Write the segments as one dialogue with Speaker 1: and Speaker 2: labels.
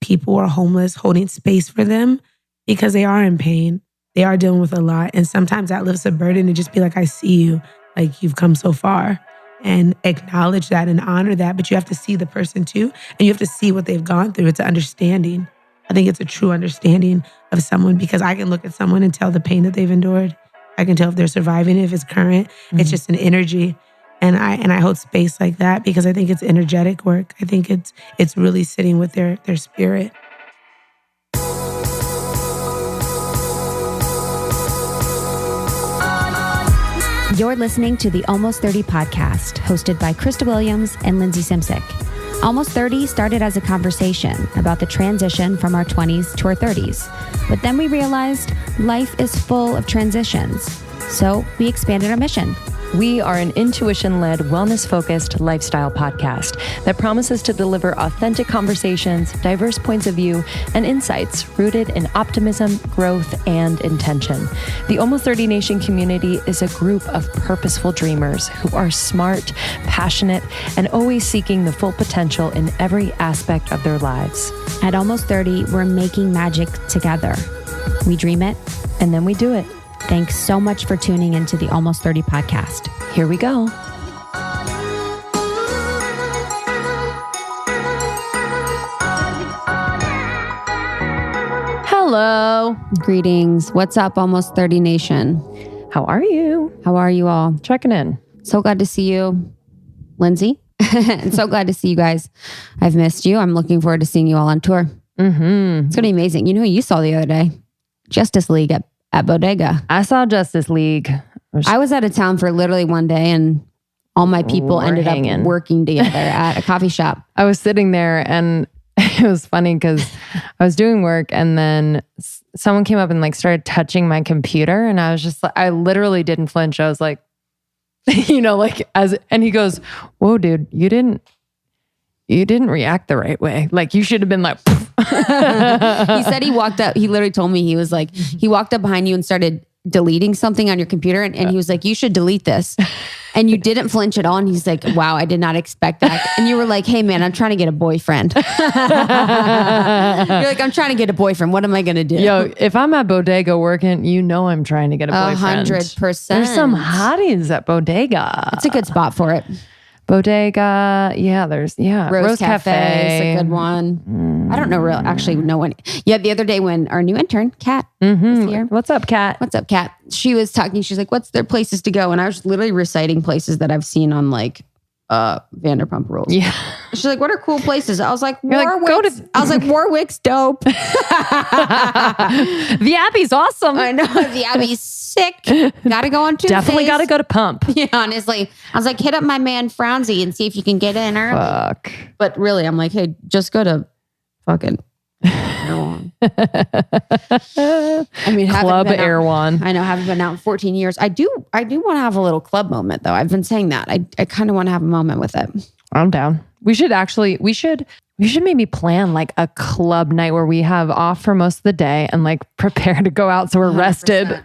Speaker 1: people who are homeless, holding space for them because they are in pain. They are dealing with a lot. And sometimes that lifts a burden to just be like, I see you, like you've come so far, and acknowledge that and honor that. But you have to see the person too. And you have to see what they've gone through. It's an understanding. I think it's a true understanding of someone, because I can look at someone and tell the pain that they've endured. I can tell if they're surviving, if it's current. It's just an energy. And I hold space like that because I think it's energetic work. I think it's really sitting with their spirit.
Speaker 2: You're listening to the Almost 30 podcast, hosted by Krista Williams and Lindsay Simsick. Almost 30 started as a conversation about the transition from our 20s to our 30s. But then we realized life is full of transitions. So we expanded our mission.
Speaker 3: We are an intuition-led, wellness-focused lifestyle podcast that promises to deliver authentic conversations, diverse points of view, and insights rooted in optimism, growth, and intention. The Almost 30 Nation community is a group of purposeful dreamers who are smart, passionate, and always seeking the full potential in every aspect of their lives.
Speaker 2: At Almost 30, we're making magic together. We dream it,
Speaker 3: and then we do it.
Speaker 2: Thanks so much for tuning into the Almost 30 podcast.
Speaker 3: Here we go. Hello.
Speaker 2: Greetings. What's up, Almost 30 Nation?
Speaker 3: How are you?
Speaker 2: How are you all?
Speaker 3: Checking in.
Speaker 2: So glad to see you, Lindsay. And so glad to see you guys. I've missed you. I'm looking forward to seeing you all on tour.
Speaker 3: Mm-hmm.
Speaker 2: It's going to be amazing. You know who you saw the other day? Justice League at Bodega.
Speaker 3: I saw Justice League.
Speaker 2: I was out of town for literally one day, and all my people ended up working together at a coffee shop.
Speaker 3: I was sitting there, and it was funny because I was doing work, and then someone came up and like started touching my computer, and I was just like, I literally didn't flinch. I was like, and he goes, "Whoa, dude, you didn't react the right way. Like you should have been like."
Speaker 2: He said he walked up. He literally told me, he was like, he walked up behind you and started deleting something on your computer. And he was like, you should delete this. And you didn't flinch at all. And he's like, wow, I did not expect that. And you were like, hey man, I'm trying to get a boyfriend. You're like, I'm trying to get a boyfriend. What am I going to do?
Speaker 3: Yo, if I'm at Bodega working, I'm trying to get a boyfriend.
Speaker 2: 100%.
Speaker 3: There's some hotties at Bodega.
Speaker 2: It's a good spot for it.
Speaker 3: Bodega, yeah, there's
Speaker 2: Rose Cafe is a good one. I don't know actually no one. Yeah, the other day when our new intern, Kat, was here.
Speaker 3: What's up, Kat?
Speaker 2: What's up, Kat? She was talking. She's like, "What's their places to go?" And I was literally reciting places that I've seen on like Vanderpump Rules.
Speaker 3: Yeah.
Speaker 2: She's like, "What are cool places?" I was like,
Speaker 3: "Warwick's."
Speaker 2: I was like, "Warwick's dope."
Speaker 3: The Abbey's awesome.
Speaker 2: I know the Abbey's sick. Gotta go on Tuesdays.
Speaker 3: Definitely gotta go to Pump.
Speaker 2: Yeah, honestly, I was like, hit up my man Frownsy and see if you can get in early.
Speaker 3: Fuck.
Speaker 2: But really, I'm like, hey, just go to fucking Erewhon. I mean,
Speaker 3: Club Erewhon.
Speaker 2: I know, haven't been out in 14 years. I do want to have a little club moment though. I've been saying that. I kind of want to have a moment with it.
Speaker 3: I'm down. We should maybe plan like a club night where we have off for most of the day and like prepare to go out so we're 100%. Rested.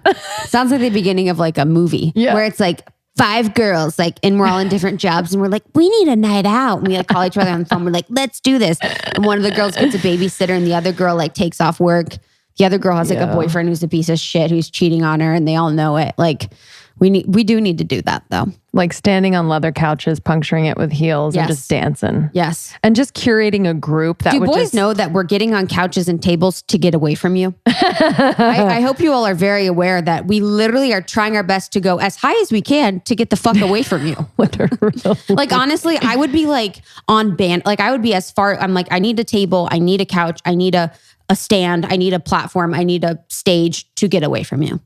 Speaker 2: Sounds like the beginning of like a movie where it's like 5 girls, like, and we're all in different jobs and we're like, we need a night out. And we like call each other on the phone. We're like, let's do this. And one of the girls gets a babysitter and the other girl like takes off work. The other girl has like a boyfriend who's a piece of shit, who's cheating on her, and they all know it. Like we do need to do that though.
Speaker 3: Like standing on leather couches, puncturing it with heels and just dancing.
Speaker 2: Yes.
Speaker 3: And just curating a group that
Speaker 2: do boys know that we're getting on couches and tables to get away from you? I hope you all are very aware that we literally are trying our best to go as high as we can to get the fuck away from you.
Speaker 3: Literally.
Speaker 2: Like, honestly, I would be like on band. Like I would be as far, I'm like, I need a table. I need a couch. I need a stand. I need a platform. I need a stage to get away from you.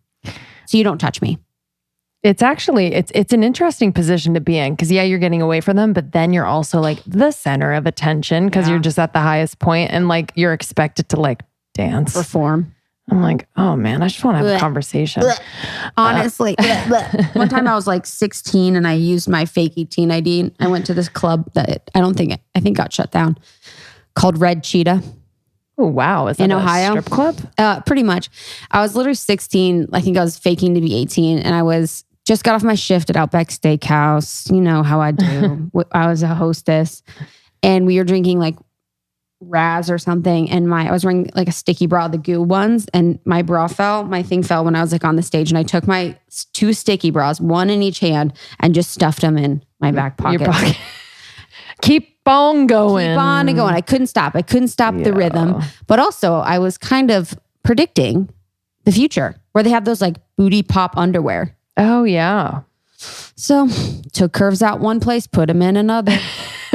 Speaker 2: So you don't touch me.
Speaker 3: It's actually, it's an interesting position to be in because you're getting away from them, but then you're also like the center of attention because you're just at the highest point and like you're expected to like dance.
Speaker 2: Perform.
Speaker 3: I'm like, oh man, I just want to have a conversation.
Speaker 2: Honestly. One time I was like 16 and I used my fake 18 ID. I went to this club that I think got shut down called Red Cheetah.
Speaker 3: Oh, wow. Is that
Speaker 2: in Ohio?
Speaker 3: Strip club?
Speaker 2: Pretty much. I was literally 16. I think I was faking to be 18 and I was just got off my shift at Outback Steakhouse. You know how I do. I was a hostess and we were drinking like Raz or something, and I was wearing like a sticky bra, the goo ones, and my thing fell when I was like on the stage, and I took my 2 sticky bras, one in each hand, and just stuffed them in my back pocket.
Speaker 3: Keep on going.
Speaker 2: I couldn't stop. The rhythm. But also I was kind of predicting the future where they have those like booty pop underwear.
Speaker 3: Oh yeah.
Speaker 2: So took curves out one place, put them in another.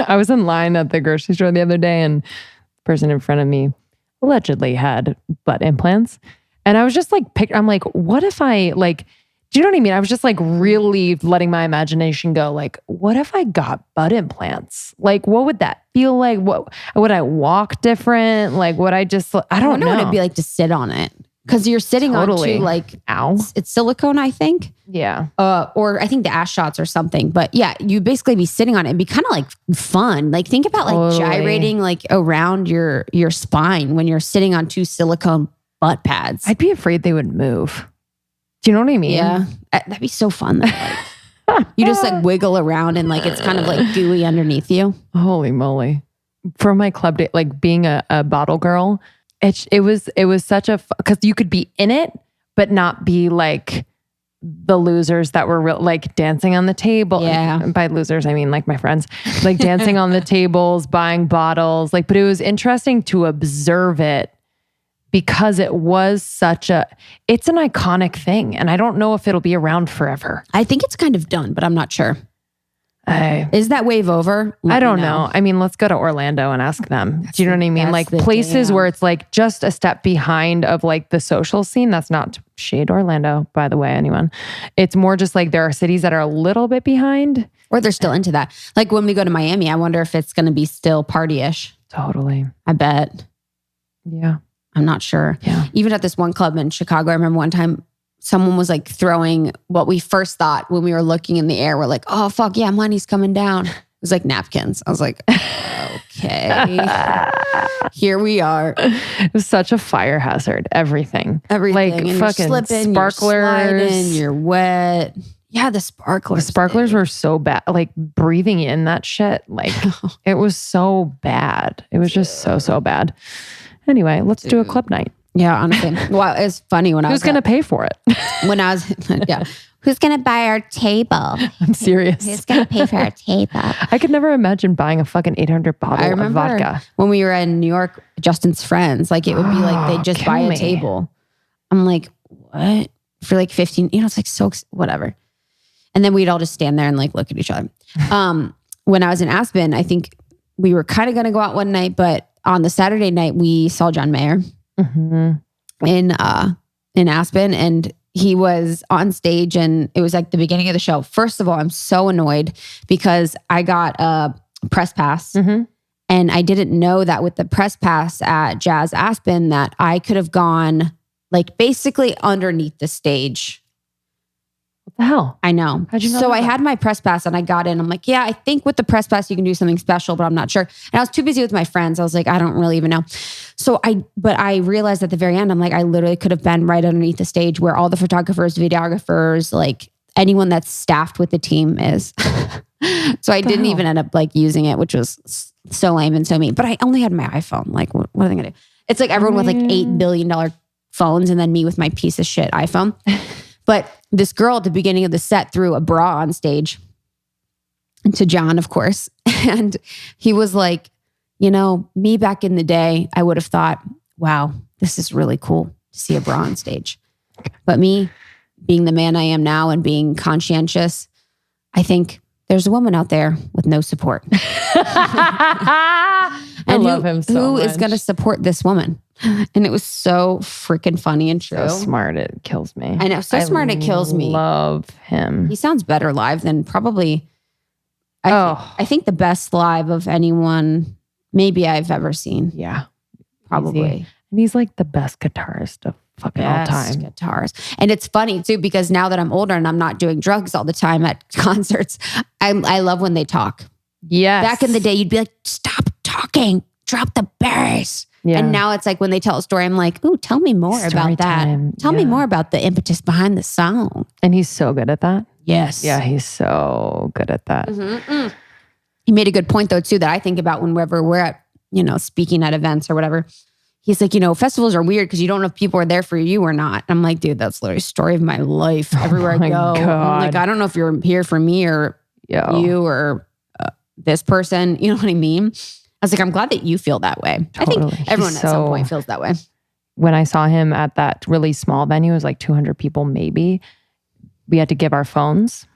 Speaker 3: I was in line at the grocery store the other day, and the person in front of me allegedly had butt implants. And I was just like, I'm like, what if I like, do you know what I mean? I was just like really letting my imagination go. Like, what if I got butt implants? Like, what would that feel like? What would I walk different? Like, would I just, I don't know
Speaker 2: what it'd be like to sit on it. Because you're sitting on two like,
Speaker 3: ow,
Speaker 2: it's silicone, I think.
Speaker 3: Yeah.
Speaker 2: Or I think the ass shots or something. But yeah, you basically be sitting on it. It'd be kind of like fun. Like think about like gyrating like around your spine when you're sitting on 2 silicone butt pads.
Speaker 3: I'd be afraid they would move. Do you know what I mean?
Speaker 2: Yeah. That'd be so fun though. Like, you just like wiggle around and like it's kind of like gooey underneath you.
Speaker 3: Holy moly. For my club day, like being a bottle girl, it was such a, because you could be in it, but not be like the losers that were like dancing on the table.
Speaker 2: Yeah.
Speaker 3: And by losers, I mean like my friends, like dancing on the tables, buying bottles. Like, but it was interesting to observe it because it was it's an iconic thing. And I don't know if it'll be around forever.
Speaker 2: I think it's kind of done, but I'm not sure. Is that wave over?
Speaker 3: I don't know. I mean, let's go to Orlando and ask them. Do you know what I mean? Like places where it's like just a step behind of like the social scene. That's not to shade Orlando, by the way, anyone. It's more just like there are cities that are a little bit behind.
Speaker 2: Or they're still into that. Like when we go to Miami, I wonder if it's going to be still party-ish.
Speaker 3: Totally.
Speaker 2: I bet.
Speaker 3: Yeah.
Speaker 2: I'm not sure.
Speaker 3: Yeah.
Speaker 2: Even at this one club in Chicago, I remember one time someone was like throwing what we first thought when we were looking in the air. We're like, oh, fuck yeah, money's coming down. It was like napkins. I was like, okay, here we are.
Speaker 3: It was such a fire hazard. Everything.
Speaker 2: Like
Speaker 3: and fucking
Speaker 2: you're slipping,
Speaker 3: sparklers.
Speaker 2: You're wet. Yeah, the sparklers.
Speaker 3: The sparklers were so bad. Like breathing in that shit. Like it was so bad. It was just so bad. Anyway, let's do a club night.
Speaker 2: Yeah, honestly. Well, it's funny when
Speaker 3: Who's going to pay for it?
Speaker 2: When I was, yeah. Who's going to buy our table?
Speaker 3: I'm serious.
Speaker 2: Who's going to pay for our table?
Speaker 3: I could never imagine buying a fucking 800 bottle of vodka.
Speaker 2: When we were in New York, Justin's friends, like it would be like they'd just buy a table. I'm like, what? For like 15, it's like so, whatever. And then we'd all just stand there and like look at each other. When I was in Aspen, I think we were kind of going to go out one night, but on the Saturday night, we saw John Mayer. Mm-hmm. In Aspen, and he was on stage, and it was like the beginning of the show. First of all, I'm so annoyed because I got a press pass, and I didn't know that with the press pass at Jazz Aspen that I could have gone like basically underneath the stage.
Speaker 3: What the hell?
Speaker 2: I know.
Speaker 3: How'd you know
Speaker 2: so
Speaker 3: that?
Speaker 2: I had my press pass and I got in. I'm like, yeah, I think with the press pass you can do something special, but I'm not sure. And I was too busy with my friends. I was like, I don't really even know. But I realized at the very end, I'm like, I literally could have been right underneath the stage where all the photographers, videographers, like anyone that's staffed with the team is. So I didn't even end up like using it, which was so lame and so mean. But I only had my iPhone. Like, what are they gonna do? It's like everyone with like $8 billion phones and then me with my piece of shit iPhone. But this girl at the beginning of the set threw a bra on stage to John, of course. And he was like, me back in the day, I would have thought, wow, this is really cool to see a bra on stage. But me being the man I am now and being conscientious, I think there's a woman out there with no support.
Speaker 3: I love him so much.
Speaker 2: Who is going to support this woman? And it was so freaking funny and true.
Speaker 3: So smart, it kills me.
Speaker 2: I know, smart, it kills me.
Speaker 3: Love him.
Speaker 2: He sounds better live than probably, I think the best live of anyone maybe I've ever seen.
Speaker 3: Yeah.
Speaker 2: Probably.
Speaker 3: Easy. And he's like the best guitarist of fucking all time.
Speaker 2: Guitars. And it's funny too, because now that I'm older and I'm not doing drugs all the time at concerts, I love when they talk.
Speaker 3: Yes.
Speaker 2: Back in the day, you'd be like, stop talking, drop the bass.
Speaker 3: Yeah.
Speaker 2: And now it's like when they tell a story, I'm like, ooh, tell me more about that. Tell me more about the impetus behind the song.
Speaker 3: And he's so good at that.
Speaker 2: Yes.
Speaker 3: Yeah, he's so good at that.
Speaker 2: Mm-hmm. He made a good point though too that I think about whenever we're at, speaking at events or whatever. He's like, festivals are weird because you don't know if people are there for you or not. I'm like, dude, that's literally the story of my life. Everywhere I go, I'm like, I don't know if you're here for me or you or this person. You know what I mean? I was like, I'm glad that you feel that way. Totally. I think everyone at some point feels that way.
Speaker 3: When I saw him at that really small venue, it was like 200 people maybe. We had to give our phones.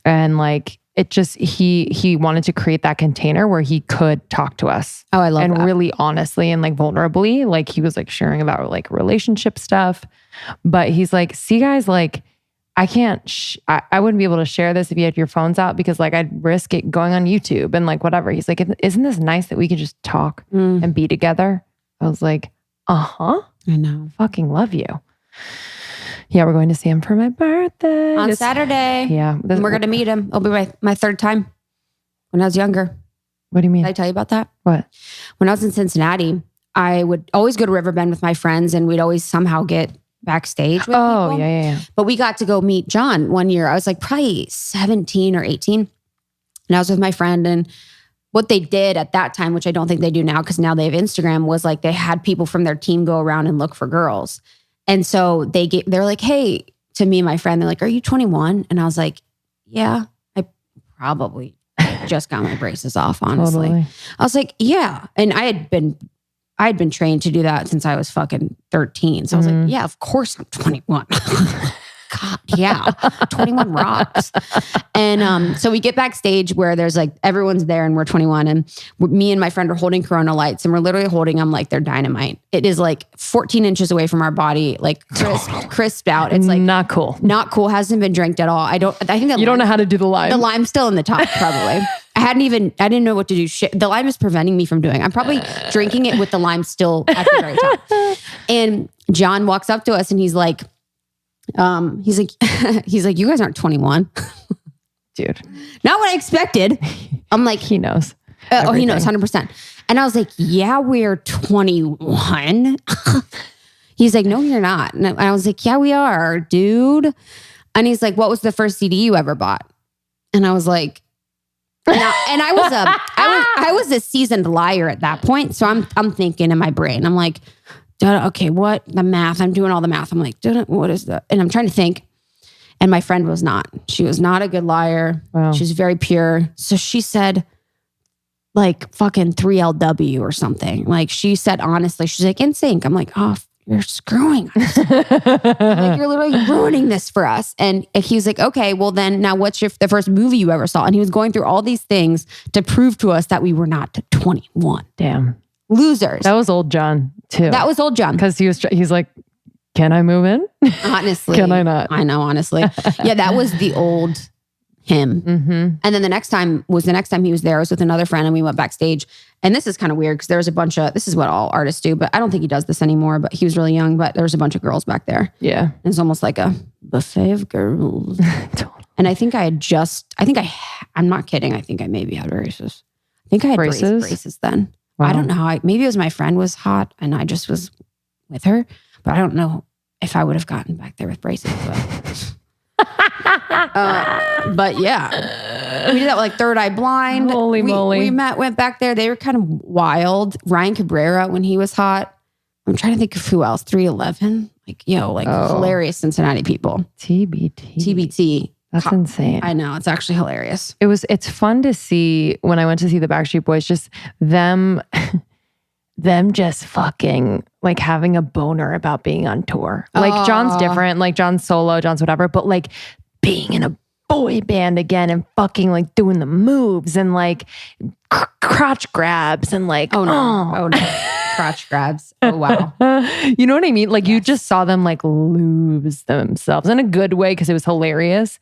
Speaker 3: And like, it just, he wanted to create that container where he could talk to us.
Speaker 2: Oh, I love that.
Speaker 3: And really honestly and like vulnerably, like he was like sharing about like relationship stuff. But he's like, see guys, like I can't, I wouldn't be able to share this if you had your phones out because like I'd risk it going on YouTube and like whatever. He's like, isn't this nice that we could just talk and be together? I was like, I know. Fucking love you. Yeah, we're going to see him for my birthday.
Speaker 2: On Saturday.
Speaker 3: Yeah.
Speaker 2: We're going to meet him. It'll be my third time when I was younger.
Speaker 3: What do you mean?
Speaker 2: Did I tell you about that?
Speaker 3: What?
Speaker 2: When I was in Cincinnati, I would always go to Riverbend with my friends and we'd always somehow get backstage with people.
Speaker 3: Yeah.
Speaker 2: But we got to go meet John one year. I was like probably 17 or 18. And I was with my friend, and what they did at that time, which I don't think they do now because now they have Instagram, was like they had people from their team go around and look for girls. And so they're like, hey, to me and my friend, they're like, are you 21? And I was like, yeah, I probably just got my braces off, honestly. Totally. I was like, yeah. And I had been trained to do that since I was fucking 13. So I was like, yeah, of course I'm 21. God, yeah. 21 rocks. And so we get backstage where there's like, everyone's there and we're 21. And me and my friend are holding Corona lights and we're literally holding them like they're dynamite. It is like 14 inches away from our body, like crisped out. It's like
Speaker 3: not cool.
Speaker 2: Not cool. Hasn't been drank at all. I think that
Speaker 3: you don't know how to do the lime.
Speaker 2: The lime's still in the top, probably. I didn't know what to do. Shit. The lime is preventing me from doing. I'm probably drinking it with the lime still at the very top. And John walks up to us and he's like, you guys aren't 21.
Speaker 3: Dude.
Speaker 2: Not what I expected. I'm like,
Speaker 3: he knows.
Speaker 2: He knows 100%. And I was like, yeah, we're 21. He's like, no, you're not. And I was like, yeah, we are, dude. And he's like, what was the first CD you ever bought? And I was like, I was a seasoned liar at that point. So I'm thinking in my brain, I'm like, okay, what? The math. I'm doing all the math. I'm like, what is that? And I'm trying to think. And my friend was not. She was not a good liar. Wow. She was very pure. So she said like fucking 3LW or something. Like she said, honestly, she's like, in sync. I'm like, oh, you're screwing us. Like, you're literally ruining this for us. And he was like, okay, well then now what's the first movie you ever saw? And he was going through all these things to prove to us that we were not 21.
Speaker 3: Damn.
Speaker 2: Losers.
Speaker 3: That was old John too.
Speaker 2: That was old John.
Speaker 3: Because he's like, can I move in?
Speaker 2: Honestly.
Speaker 3: Can I not?
Speaker 2: I know, honestly. Yeah, that was the old him. Mm-hmm. And then the next time he was there, I was with another friend and we went backstage. And this is kind of weird because there's a bunch of, this is what all artists do, but I don't think he does this anymore, but he was really young, but there's a bunch of girls back there.
Speaker 3: Yeah.
Speaker 2: And it's almost like a buffet of girls. Totally. And I think I'm not kidding. I think I maybe had braces. I think I had braces then. Wow. I don't know. Maybe it was my friend was hot and I just was with her, but I don't know if I would have gotten back there with braces. But yeah, we did that with like Third Eye Blind.
Speaker 3: Holy moly.
Speaker 2: Went back there. They were kind of wild. Ryan Cabrera when he was hot. I'm trying to think of who else. 311. Hilarious Cincinnati people. TBT.
Speaker 3: That's insane.
Speaker 2: I know. It's actually hilarious.
Speaker 3: It's fun to see when I went to see the Backstreet Boys, just them just fucking like having a boner about being on tour. Like John's different, like John's solo, John's whatever, but like being in a boy band again and fucking like doing the moves and like crotch grabs and like,
Speaker 2: oh no. Crotch grabs. Oh, wow.
Speaker 3: You know what I mean? Like you just saw them like lose themselves in a good way because it was hilarious.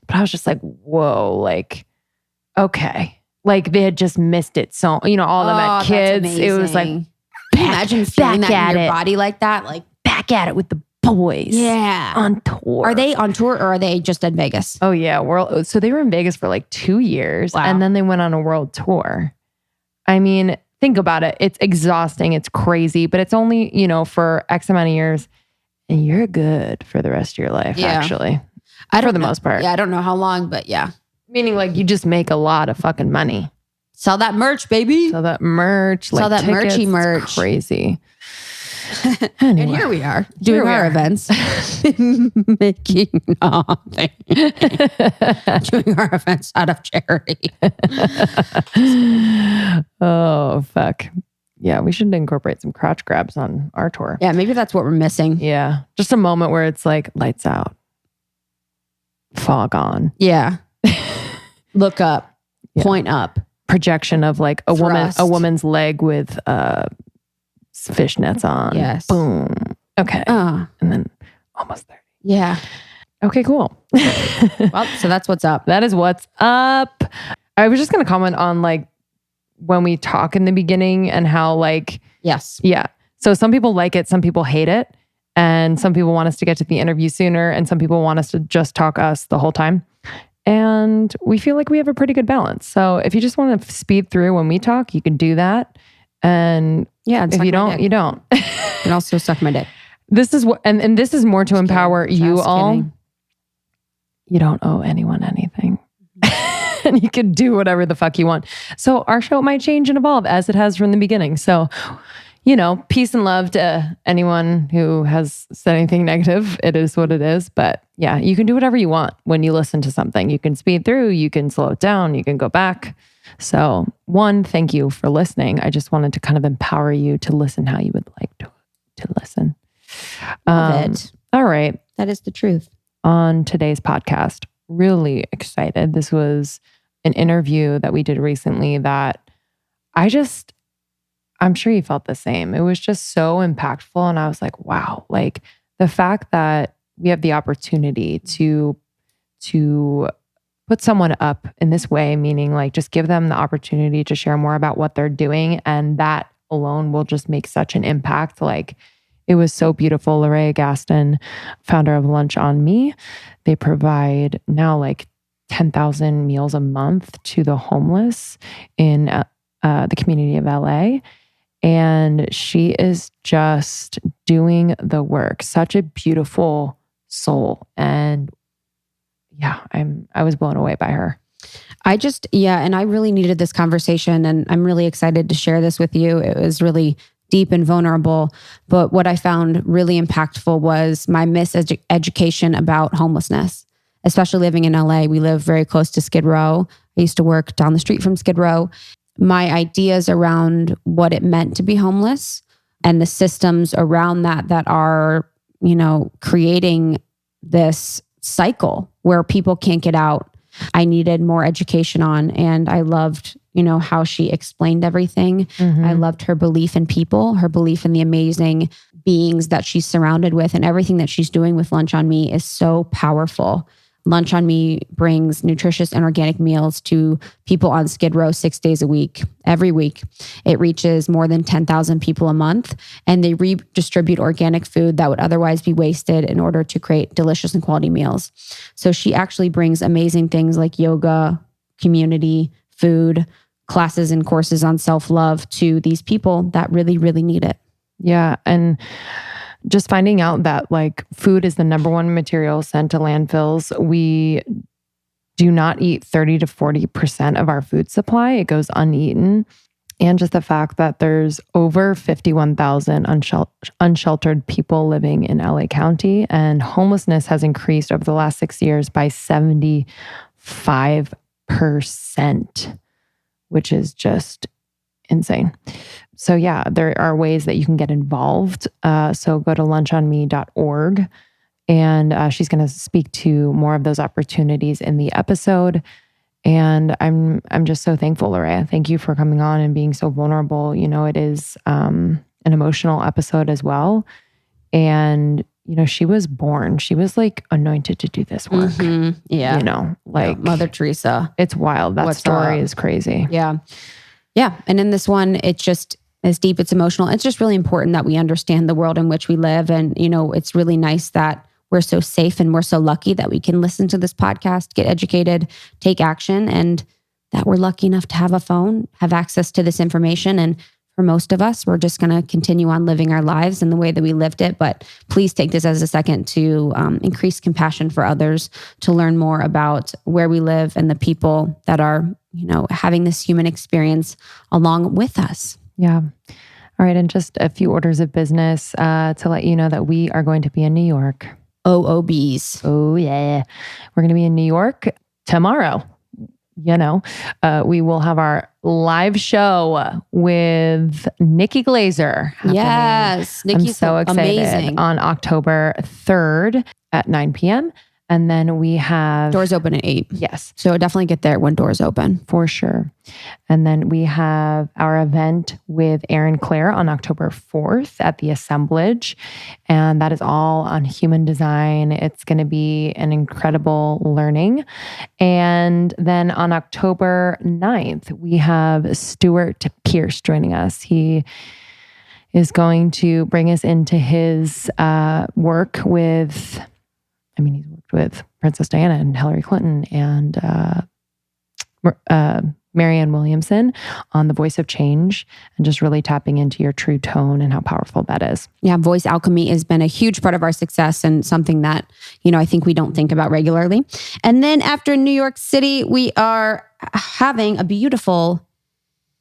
Speaker 3: But I was just like, whoa, like, okay. Like they had just missed it. So, all them at kids. It was like,
Speaker 2: imagine feeling that in your body like that. Like
Speaker 3: back at it with the boys.
Speaker 2: Yeah.
Speaker 3: On tour.
Speaker 2: Are they on tour or are they just in Vegas?
Speaker 3: Oh yeah. So they were in Vegas for like 2 years. Wow. And then they went on a world tour. I mean, think about it. It's exhausting. It's crazy, but it's only, for X amount of years and you're good for the rest of your life, actually. For the most part.
Speaker 2: Yeah, I don't know how long, but yeah.
Speaker 3: Meaning like you just make a lot of fucking money.
Speaker 2: Sell that merch, baby.
Speaker 3: Sell that merch.
Speaker 2: Sell that
Speaker 3: tickets.
Speaker 2: merchy merch.
Speaker 3: It's crazy.
Speaker 2: Anyway, and here we are doing our events, making nothing, doing our events out of charity.
Speaker 3: Oh, fuck. Yeah, we should incorporate some crotch grabs on our tour.
Speaker 2: Yeah, maybe that's what we're missing.
Speaker 3: Yeah. Just a moment where it's like lights out, fog on.
Speaker 2: Yeah. Look up, point up.
Speaker 3: Projection of like a
Speaker 2: Thrust.
Speaker 3: woman's leg with fishnets on.
Speaker 2: Yes.
Speaker 3: Boom. Okay. And then almost 30.
Speaker 2: Yeah.
Speaker 3: Okay, cool.
Speaker 2: Well, so that's what's up.
Speaker 3: That is what's up. I was just going to comment on like when we talk in the beginning and how like,
Speaker 2: yes.
Speaker 3: Yeah. So some people like it, some people hate it. And some people want us to get to the interview sooner. And some people want us to just talk us the whole time. And we feel like we have a pretty good balance. So if you just want to speed through when we talk, you can do that. And if you don't, you don't.
Speaker 2: You can also suck my dick.
Speaker 3: This is what, and this is more to empower you all.
Speaker 2: Kidding.
Speaker 3: You don't owe anyone anything. And you can do whatever the fuck you want. So our show might change and evolve as it has from the beginning. So, peace and love to anyone who has said anything negative. It is what it is. But yeah, you can do whatever you want when you listen to something. You can speed through, you can slow it down, you can go back. So thank you for listening. I just wanted to kind of empower you to listen how you would like to listen.
Speaker 2: Love it.
Speaker 3: All right.
Speaker 2: That is the truth.
Speaker 3: On today's podcast, really excited. This was an interview that we did recently that I'm sure you felt the same. It was just so impactful. And I was like, wow, like the fact that we have the opportunity to put someone up in this way, meaning like just give them the opportunity to share more about what they're doing. And that alone will just make such an impact. Like it was so beautiful. LaRayia Gaston, founder of Lunch on Me, they provide now like 10,000 meals a month to the homeless in the community of LA. And she is just doing the work. Such a beautiful soul. And yeah, I was blown away by her.
Speaker 2: And I really needed this conversation, and I'm really excited to share this with you. It was really deep and vulnerable. But what I found really impactful was my miseducation about homelessness, especially living in LA. We live very close to Skid Row. I used to work down the street from Skid Row. My ideas around what it meant to be homeless and the systems around that are, creating this cycle where people can't get out, I needed more education on. And I loved, how she explained everything. Mm-hmm. I loved her belief in people, her belief in the amazing beings that she's surrounded with, and everything that she's doing with Lunch on Me is so powerful. Lunch on Me brings nutritious and organic meals to people on Skid Row 6 days a week, every week. It reaches more than 10,000 people a month, and they redistribute organic food that would otherwise be wasted in order to create delicious and quality meals. So she actually brings amazing things like yoga, community, food, classes and courses on self-love to these people that really, really need it.
Speaker 3: Yeah. And just finding out that like food is the number one material sent to landfills. We do not eat 30 to 40% of our food supply. It goes uneaten. And just the fact that there's over 51,000 unsheltered people living in LA County, and homelessness has increased over the last 6 years by 75%, which is just insane. So yeah, there are ways that you can get involved. So go to lunchonme.org, and she's going to speak to more of those opportunities in the episode. And I'm just so thankful, LaRayia. Thank you for coming on and being so vulnerable. It is an emotional episode as well. And she was born. She was like anointed to do this work.
Speaker 2: Mm-hmm. Yeah.
Speaker 3: Like
Speaker 2: Mother Teresa.
Speaker 3: It's wild. That story is crazy.
Speaker 2: Yeah. Yeah. And in this one, it's just as deep, it's emotional. It's just really important that we understand the world in which we live. And, it's really nice that we're so safe and we're so lucky that we can listen to this podcast, get educated, take action, and that we're lucky enough to have a phone, have access to this information. And for most of us, we're just going to continue on living our lives in the way that we lived it. But please take this as a second to increase compassion for others, to learn more about where we live and the people that are, having this human experience along with us.
Speaker 3: Yeah. All right. And just a few orders of business to let you know that we are going to be in New York.
Speaker 2: OOBs.
Speaker 3: Oh, yeah. We're going to be in New York tomorrow. We will have our live show with Nikki Glazer happening.
Speaker 2: Yes.
Speaker 3: Nikki's so excited.
Speaker 2: Amazing.
Speaker 3: On October 3rd at 9 p.m. And then we have...
Speaker 2: Doors open at 8.
Speaker 3: Yes.
Speaker 2: So definitely get there when doors open.
Speaker 3: For sure. And then we have our event with Erin Claire on October 4th at the Assemblage. And that is all on human design. It's going to be an incredible learning. And then on October 9th, we have Stuart Pierce joining us. He is going to bring us into his work with... he's worked with Princess Diana and Hillary Clinton and Marianne Williamson on the voice of change and just really tapping into your true tone and how powerful that is.
Speaker 2: Yeah, voice alchemy has been a huge part of our success and something that, I think we don't think about regularly. And then after New York City, we are having a beautiful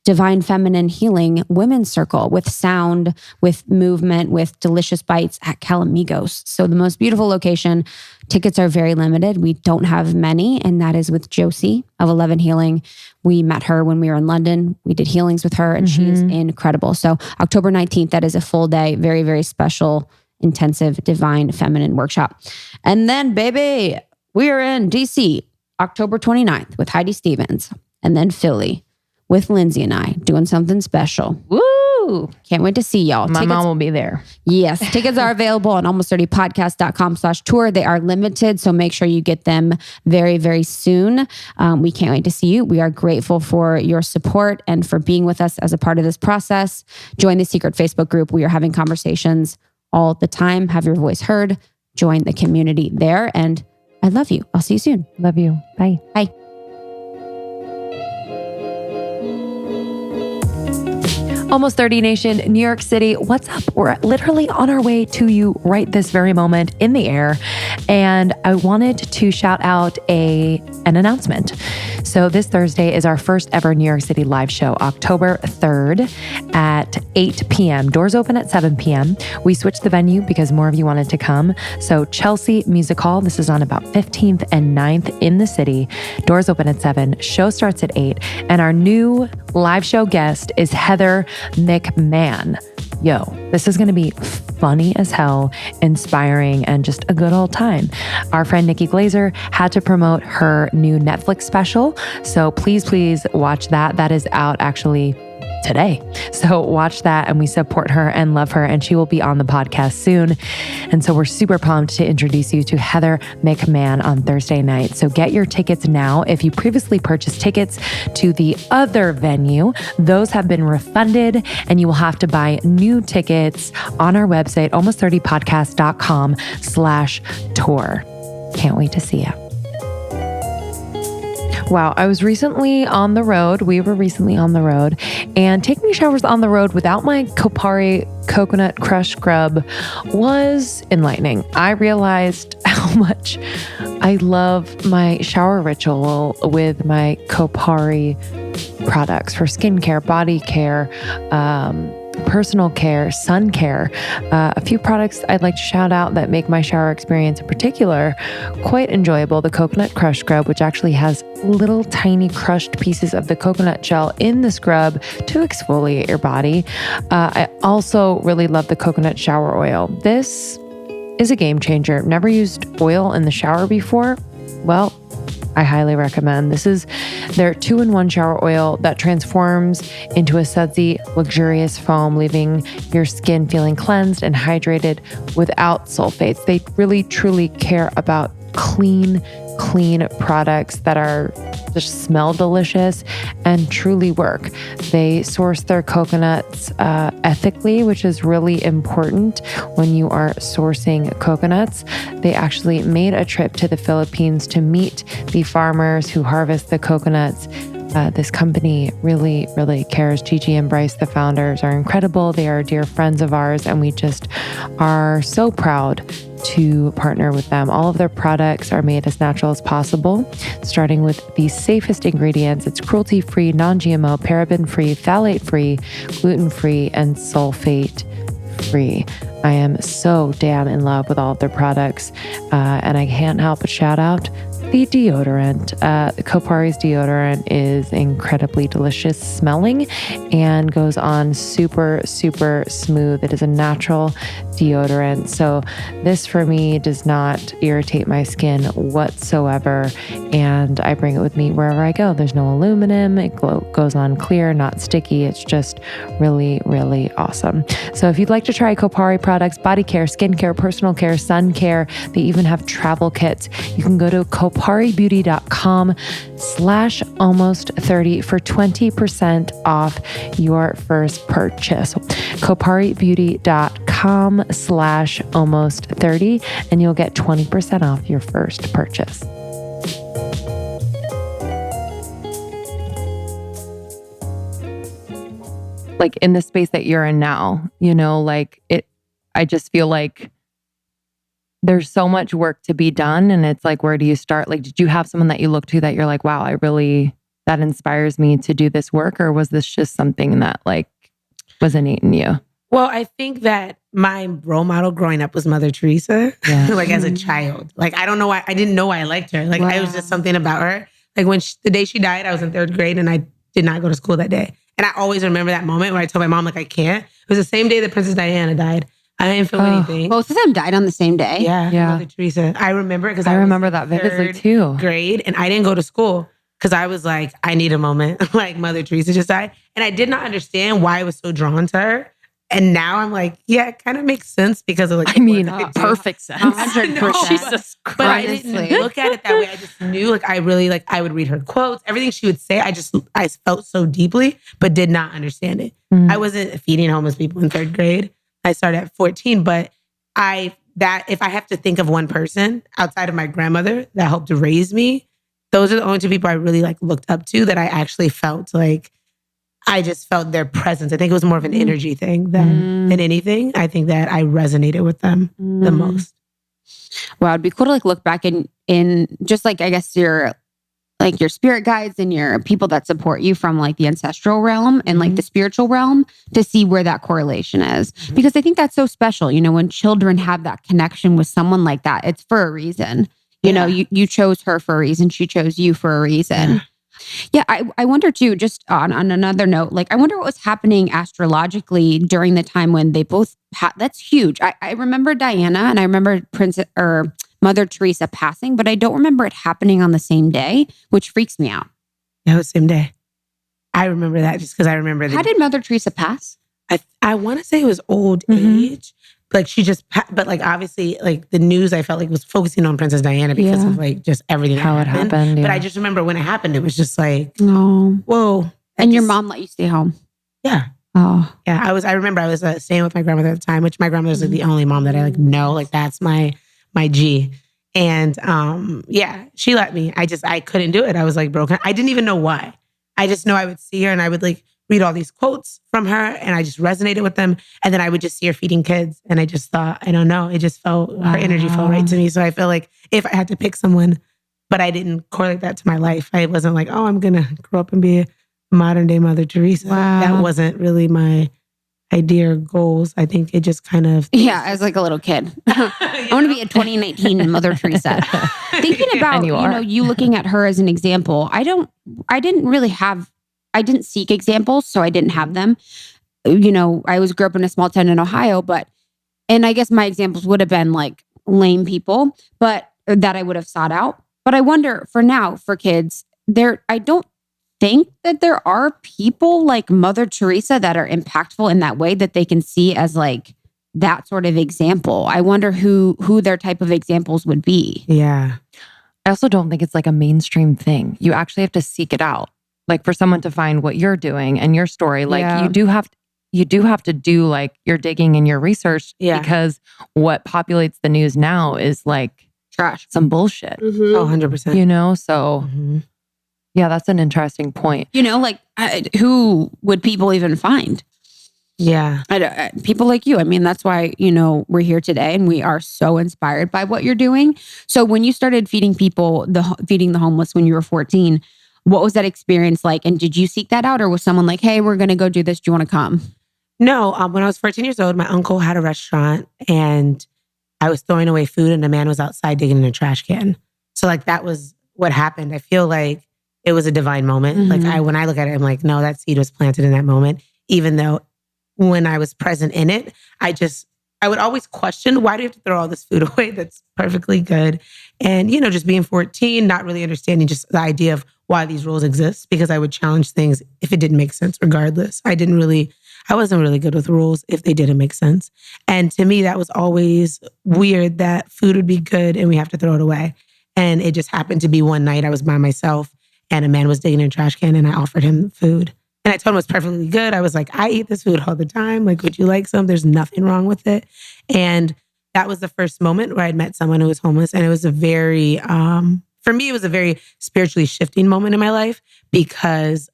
Speaker 2: Divine Feminine Healing Women's Circle with sound, with movement, with delicious bites at Calamigos. So the most beautiful location. Tickets are very limited. We don't have many, and that is with Josie of 11 Healing. We met her when we were in London. We did healings with her, and she's incredible. So October 19th, that is a full day, very, very special, intensive Divine Feminine workshop. And then, baby, we are in DC, October 29th with Heidi Stevens, and then Philly with Lindsay and I doing something special.
Speaker 3: Woo!
Speaker 2: Can't wait to see y'all.
Speaker 3: My mom will be there.
Speaker 2: Yes. Tickets are available on almost30podcast.com/tour. They are limited, so make sure you get them very, very soon. We can't wait to see you. We are grateful for your support and for being with us as a part of this process. Join the secret Facebook group. We are having conversations all the time. Have your voice heard. Join the community there. And I love you. I'll see you soon.
Speaker 3: Love you. Bye.
Speaker 2: Bye.
Speaker 3: Almost 30 Nation, New York City. What's up? We're literally on our way to you right this very moment in the air. And I wanted to shout out an announcement. So this Thursday is our first ever New York City live show, October 3rd at 8 p.m. Doors open at 7 p.m. We switched the venue because more of you wanted to come. So Chelsea Music Hall, this is on about 15th and 9th in the city. Doors open at 7. Show starts at 8. And our new live show guest is Heather McMahon. Yo, this is going to be funny as hell, inspiring, and just a good old time. Our friend Nikki Glazer had to promote her new Netflix special. So please watch that. That is out actually today. So watch that, and we support her and love her, and she will be on the podcast soon. And so we're super pumped to introduce you to Heather McMahon on Thursday night. So get your tickets now. If you previously purchased tickets to the other venue, those have been refunded, and you will have to buy new tickets on our website, almost30podcast.com/tour. Can't wait to see you. Wow, I was recently on the road. We were recently on the road, and taking showers on the road without my Kopari coconut crush scrub was enlightening. I realized how much I love my shower ritual with my Kopari products for skincare, body care, personal care, sun care. A few products I'd like to shout out that make my shower experience in particular quite enjoyable. The Coconut Crush Scrub, which actually has little tiny crushed pieces of the coconut shell in the scrub to exfoliate your body. I also really love the coconut shower oil. This is a game changer. Never used oil in the shower before? Well, I highly recommend. This is their 2-in-1 shower oil that transforms into a sudsy, luxurious foam, leaving your skin feeling cleansed and hydrated without sulfates. They really, truly care about clean products that are just smell delicious and truly work. They source their coconuts ethically, which is really important when you are sourcing coconuts. They actually made a trip to the Philippines to meet the farmers who harvest the coconuts This company really, really cares. Gigi and Bryce, the founders, are incredible. They are dear friends of ours, and we just are so proud to partner with them. All of their products are made as natural as possible, starting with the safest ingredients. It's cruelty-free, non-GMO, paraben-free, phthalate-free, gluten-free, and sulfate-free. I am so damn in love with all of their products, and I can't help but shout out the deodorant. Kopari's deodorant is incredibly delicious smelling and goes on super, super smooth. It is a natural deodorant. So this for me does not irritate my skin whatsoever. And I bring it with me wherever I go. There's no aluminum. It goes on clear, not sticky. It's just really, really awesome. So if you'd like to try Kopari products, body care, skin care, personal care, sun care, they even have travel kits. You can go to koparibeauty.com/almost30 for 20% off your first purchase. koparibeauty.com/almost30 and you'll get 20% off your first purchase. Like in the space that you're in now, I just feel like there's so much work to be done. And it's like, where do you start? Like, did you have someone that you look to that you're like, wow, that inspires me to do this work? Or was this just something that was innate in you?
Speaker 1: Well, I think that my role model growing up was Mother Teresa, as a child. I don't know why, I didn't know why I liked her. It was just something about her. The day she died, I was in 3rd grade and I did not go to school that day. And I always remember that moment where I told my mom, I can't. It was the same day that Princess Diana died. I didn't feel anything.
Speaker 2: Both of them died on the same day.
Speaker 1: Yeah. Mother Teresa. I remember it because
Speaker 3: I remember that vividly too.
Speaker 1: Grade, and I didn't go to school because I was like, I need a moment. Mother Teresa just died. And I did not understand why I was so drawn to her. And now I'm like, yeah, it kind of makes sense because of
Speaker 3: perfect sense.
Speaker 2: 100%.
Speaker 3: Jesus Christ.
Speaker 1: But I didn't look at it that way. I just knew I really I would read her quotes. Everything she would say, I felt so deeply, but did not understand it. Mm. I wasn't feeding homeless people in 3rd grade. I started at 14, but if I have to think of one person outside of my grandmother that helped to raise me, those are the only 2 people I really looked up to that I actually felt I just felt their presence. I think it was more of an energy thing than anything. I think that I resonated with them the most.
Speaker 2: Wow, it'd be cool to look back in just I guess your spirit guides and your people that support you from the ancestral realm and the spiritual realm to see where that correlation is. Because I think that's so special. When children have that connection with someone like that, it's for a reason. You chose her for a reason. She chose you for a reason. Yeah, I wonder too, just on another note, I wonder what was happening astrologically during the time when they both that's huge. I remember Diana and I remember Mother Teresa passing, but I don't remember it happening on the same day, which freaks me out.
Speaker 1: Yeah, it was the same day. I remember that just because I remember
Speaker 2: How did Mother Teresa pass?
Speaker 1: I want to say it was old age. She just, but obviously, the news I felt was focusing on Princess Diana because of just everything
Speaker 3: how it happened.
Speaker 1: But I just remember when it happened, it was just
Speaker 2: oh,
Speaker 1: whoa.
Speaker 2: And your mom let you stay home?
Speaker 1: Yeah.
Speaker 2: Oh,
Speaker 1: yeah. I remember I was staying with my grandmother at the time, which my grandmother was the only mom that I know. That's my G. And she let me. I couldn't do it. I was broken. I didn't even know why. I just know I would see her and I would read all these quotes from her and I just resonated with them. And then I would just see her feeding kids. And I just thought, I don't know, it just felt, her energy felt right to me. So I feel if I had to pick someone, but I didn't correlate that to my life. I wasn't I'm going to grow up and be a modern day Mother Teresa.
Speaker 2: Wow.
Speaker 1: That wasn't really my idea or goals. I think it just kind of...
Speaker 2: Yeah, as a little kid. I want to be a 2019 Mother Teresa. Thinking about, you looking at her as an example, I didn't seek examples, so I didn't have them. I grew up in a small town in Ohio, and I guess my examples would have been lame people, but that I would have sought out. But I wonder for kids, I don't think that there are people like Mother Teresa that are impactful in that way that they can see as that sort of example. I wonder who their type of examples would be.
Speaker 1: Yeah.
Speaker 3: I also don't think it's a mainstream thing. You actually have to seek it out. For someone to find what you're doing and your story, you do have to do your digging and your research because what populates the news now is
Speaker 2: trash,
Speaker 3: some bullshit.
Speaker 1: Mm-hmm. Oh, 100%.
Speaker 3: So Yeah, that's an interesting point.
Speaker 2: Like who would people even find?
Speaker 1: Yeah.
Speaker 2: People like you. I mean, that's why, we're here today and we are so inspired by what you're doing. So when you started feeding feeding the homeless when you were 14, what was that experience like? And did you seek that out, or was someone like, hey, we're going to go do this. Do you want to come?
Speaker 1: No, when I was 14 years old, my uncle had a restaurant and I was throwing away food and a man was outside digging in a trash can. So like that was what happened. I feel like it was a divine moment.
Speaker 2: Mm-hmm.
Speaker 1: Like when I look at it, I'm like, no, that seed was planted in that moment. Even though when I was present in it, I would always question, why do you have to throw all this food away that's perfectly good? And, just being 14, not really understanding just the idea of why these rules exist, because I would challenge things if it didn't make sense regardless. I wasn't really good with rules if they didn't make sense. And to me, that was always weird that food would be good and we have to throw it away. And it just happened to be one night I was by myself and a man was digging in a trash can and I offered him food. And I told him it was perfectly good. I was like, I eat this food all the time. Like, would you like some? There's nothing wrong with it. And that was the first moment where I'd met someone who was homeless. And it was a very, for me, it was a very spiritually shifting moment in my life, because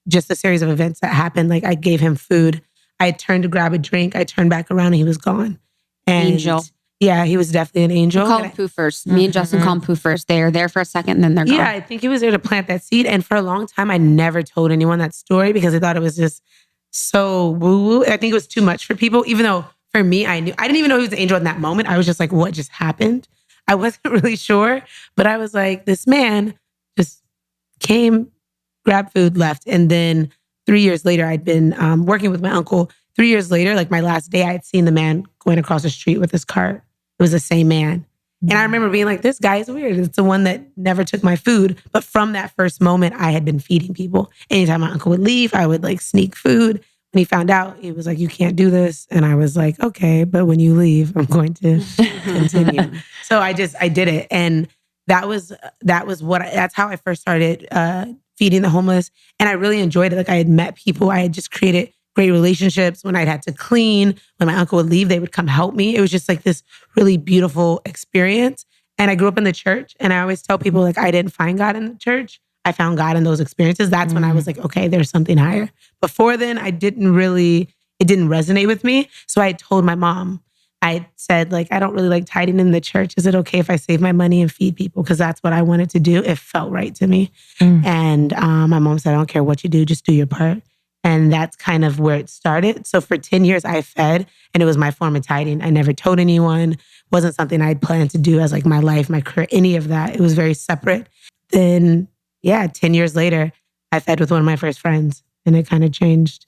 Speaker 1: just a series of events that happened. Like I gave him food. I turned to grab a drink. I turned back around and he was gone. And
Speaker 2: angel.
Speaker 1: Yeah, he was definitely an angel.
Speaker 2: We call him Pooh first. Me and Justin call him Pooh first. They are there for a second and then they're gone.
Speaker 1: Yeah, I think he was there to plant that seed. And for a long time, I never told anyone that story because I thought it was just so woo-woo. I think it was too much for people, even though for me, I didn't even know he was an angel in that moment. I was just like, what just happened? I wasn't really sure. But I was like, this man just came, grabbed food, left. And then 3 years later, I'd been working with my uncle. 3 years later, like my last day, I had seen the man going across the street with his cart. It was the same man. And I remember being like, this guy is weird. It's the one that never took my food. But from that first moment, I had been feeding people. Anytime my uncle would leave, I would like sneak food. When he found out, he was like, you can't do this. And I was like, okay, but when you leave, I'm going to continue. So I did it. And that's how I first started feeding the homeless. And I really enjoyed it. Like I had met people. I had just created great relationships. When I'd had to clean, when my uncle would leave, they would come help me. It was just like this really beautiful experience. And I grew up in the church. And I always tell people like, I didn't find God in the church. I found God in those experiences. That's when I was like, okay, there's something higher. Before then, it didn't resonate with me. So I told my mom, I said like, I don't really like tithing in the church. Is it okay if I save my money and feed people? Because that's what I wanted to do. It felt right to me. And my mom said, I don't care what you do, just do your part. And that's kind of where it started. So for 10 years, I fed, and it was my form of tithing. I never told anyone. It wasn't something I had planned to do as like my life, my career, any of that. It was very separate. Then, 10 years later, I fed with one of my first friends, and it kind of changed.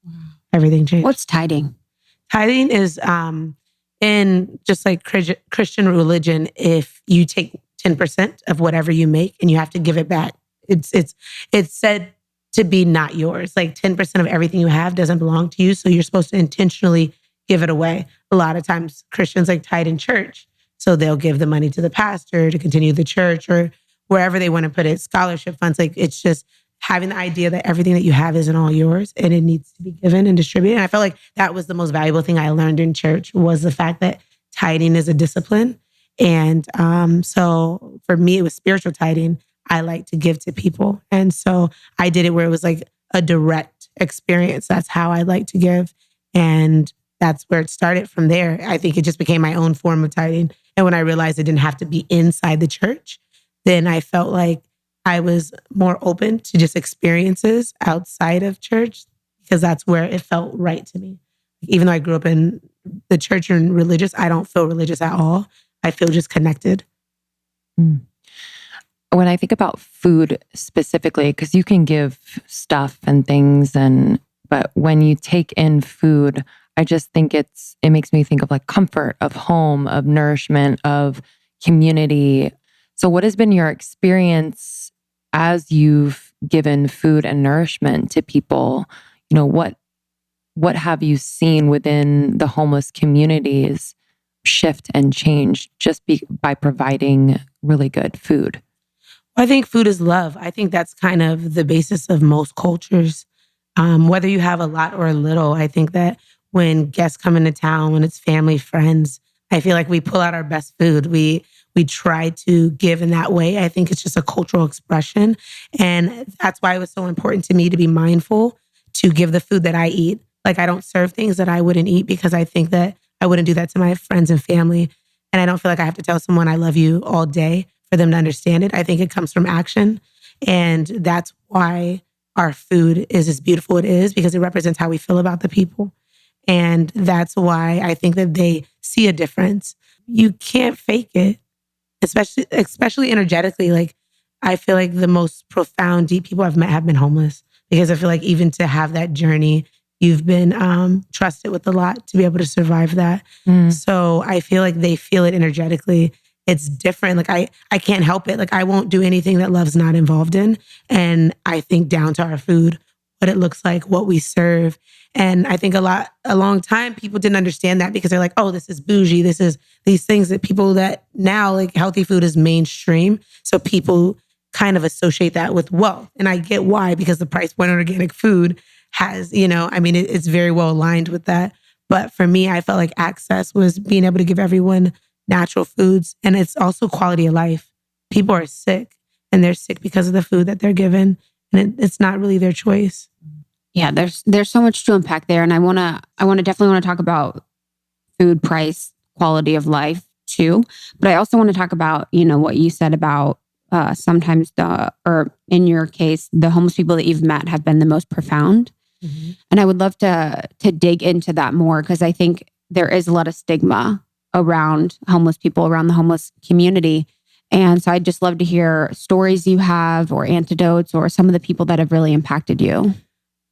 Speaker 1: Wow. Everything changed.
Speaker 2: What's tithing?
Speaker 1: Tithing is in just like Christian religion, if you take 10% of whatever you make and you have to give it back, it's said to be not yours. Like 10% of everything you have doesn't belong to you. So you're supposed to intentionally give it away. A lot of times Christians like tithe in church. So they'll give the money to the pastor to continue the church or wherever they want to put it, scholarship funds. Like it's just having the idea that everything that you have isn't all yours and it needs to be given and distributed. And I felt like that was the most valuable thing I learned in church was the fact that tithing is a discipline. And so for me, it was spiritual tithing. I like to give to people. And so I did it where it was like a direct experience. That's how I like to give. And that's where it started from there. I think it just became my own form of tithing. And when I realized it didn't have to be inside the church, then I felt like I was more open to just experiences outside of church because that's where it felt right to me. Even though I grew up in the church and religious, I don't feel religious at all. I feel just connected.
Speaker 3: When I think about food specifically, because you can give stuff and things, but when you take in food, I just think it makes me think of like comfort, of home, of nourishment, of community. So what has been your experience as you've given food and nourishment to people? You know, what have you seen within the homeless communities shift and change just by providing really good food?
Speaker 1: I think food is love. I think that's kind of the basis of most cultures. Whether you have a lot or a little, I think that when guests come into town, when it's family, friends, I feel like we pull out our best food. We try to give in that way. I think it's just a cultural expression. And that's why it was so important to me to be mindful to give the food that I eat. Like, I don't serve things that I wouldn't eat because I think that I wouldn't do that to my friends and family. And I don't feel like I have to tell someone I love you all day for them to understand it. I think it comes from action. And that's why our food is as beautiful it is, because it represents how we feel about the people. And that's why I think that they see a difference. You can't fake it, especially energetically. Like, I feel like the most profound, deep people I've met have been homeless, because I feel like even to have that journey, you've been trusted with a lot to be able to survive that. So I feel like they feel it energetically. It's different. Like, I can't help it. Like, I won't do anything that love's not involved in. And I think down to our food, what it looks like, what we serve. And I think a long time, people didn't understand that, because they're like, oh, this is bougie. This is these things that people that now, like, healthy food is mainstream. So people kind of associate that with wealth. And I get why, because the price point on organic food has, it's very well aligned with that. But for me, I felt like access was being able to give everyone natural foods. And it's also quality of life. People are sick, and they're sick because of the food that they're given. And it's not really their choice.
Speaker 2: Yeah, there's so much to unpack there. And I definitely want to talk about food price, quality of life too. But I also want to talk about, what you said about sometimes or in your case, the homeless people that you've met have been the most profound. Mm-hmm. And I would love to dig into that more, because I think there is a lot of stigma around homeless people, around the homeless community. And so I'd just love to hear stories you have, or antidotes, or some of the people that have really impacted you.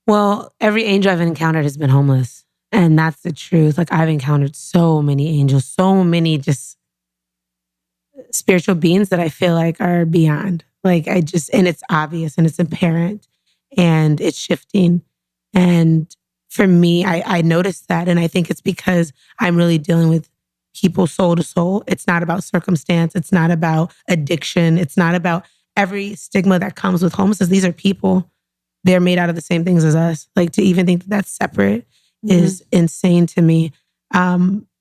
Speaker 1: Well, every angel I've encountered has been homeless. And that's the truth. Like, I've encountered so many angels, so many just spiritual beings that I feel like are beyond. Like, and it's obvious, and it's apparent, and it's shifting. And for me, I noticed that. And I think it's because I'm really dealing with people soul to soul. It's not about circumstance. It's not about addiction. It's not about every stigma that comes with homelessness. These are people. They're made out of the same things as us. Like, to even think that that's separate is insane to me.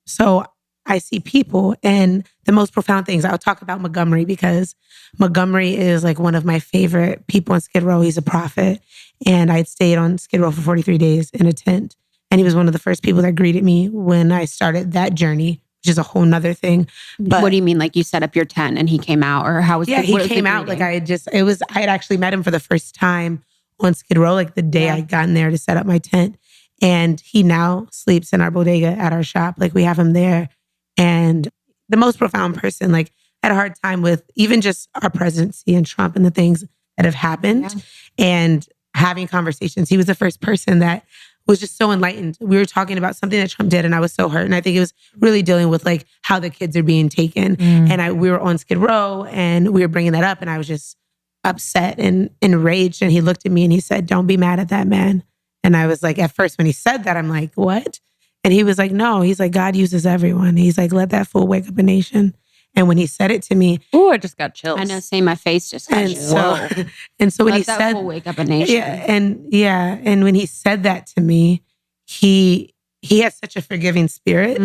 Speaker 1: So I see people, and the most profound things, I'll talk about Montgomery, because Montgomery is like one of my favorite people on Skid Row. He's a prophet. And I'd stayed on Skid Row for 43 days in a tent. And he was one of the first people that greeted me when I started that journey, which is a whole nother thing. But
Speaker 2: what do you mean? Like, you set up your tent and he came out, or how was
Speaker 1: he came out? Like, I had actually met him for the first time on Skid Row, like the day I got in there to set up my tent. And he now sleeps in our bodega at our shop. Like, we have him there. And the most profound person, like, had a hard time with even just our presidency and Trump and the things that have happened and having conversations. He was the first person that was just so enlightened. We were talking about something that Trump did, and I was so hurt. And I think it was really dealing with, like, how the kids are being taken. And we were on Skid Row, and we were bringing that up, and I was just upset and enraged. And he looked at me and he said, "Don't be mad at that man." And I was like, at first when he said that, I'm like, what? And he was like, no, he's like, God uses everyone. He's like, let that fool wake up a nation. And when he said it to me,
Speaker 3: oh, I just got chills.
Speaker 2: I know, same. My face just got chills.
Speaker 1: So when
Speaker 2: let
Speaker 1: he
Speaker 2: that
Speaker 1: said,
Speaker 2: fool wake up a nation.
Speaker 1: And when he said that to me, he has such a forgiving spirit.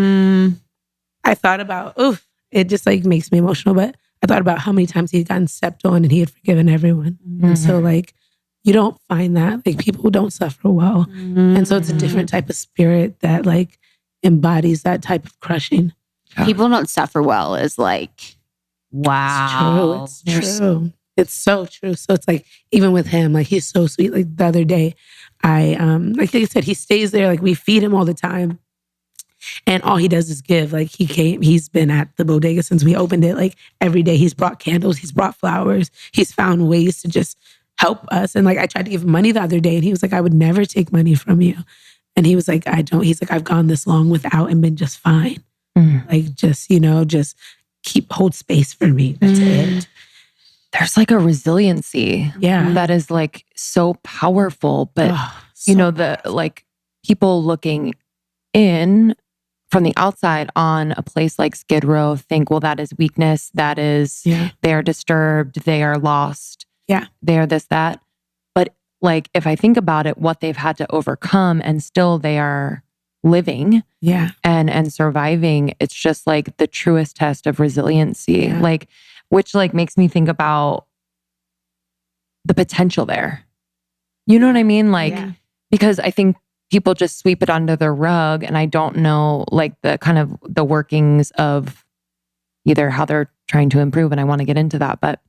Speaker 1: I thought about, it just like makes me emotional, but I thought about how many times he had gotten stepped on and he had forgiven everyone. And so, like, you don't find that. Like, people don't suffer well. And so it's a different type of spirit that, like, embodies that type of crushing.
Speaker 2: People don't suffer well is like, wow.
Speaker 1: It's true. It's so true. So it's like, even with him, like, he's so sweet. Like, the other day, like I said, he stays there. Like, we feed him all the time. And all he does is give. Like, he's been at the bodega since we opened it. Like, every day he's brought candles, he's brought flowers. He's found ways to just help us. And like, I tried to give him money the other day, and he was like, I would never take money from you. And he was like, he's like, I've gone this long without and been just fine. Like, just, just hold space for me. That's it.
Speaker 3: There's like a resiliency that is like so powerful. But like, people looking in from the outside on a place like Skid Row think, well, that is weakness. That is, they are disturbed. They are lost. They are this, that. But like, if I think about it, what they've had to overcome, and still they are living
Speaker 1: Yeah.
Speaker 3: and surviving. It's just like the truest test of resiliency.
Speaker 1: Yeah.
Speaker 3: Like, which like makes me think about the potential there. You know what I mean? Like, because I think people just sweep it under the rug, and I don't know like the kind of the workings of either how they're trying to improve. And I want to get into that, but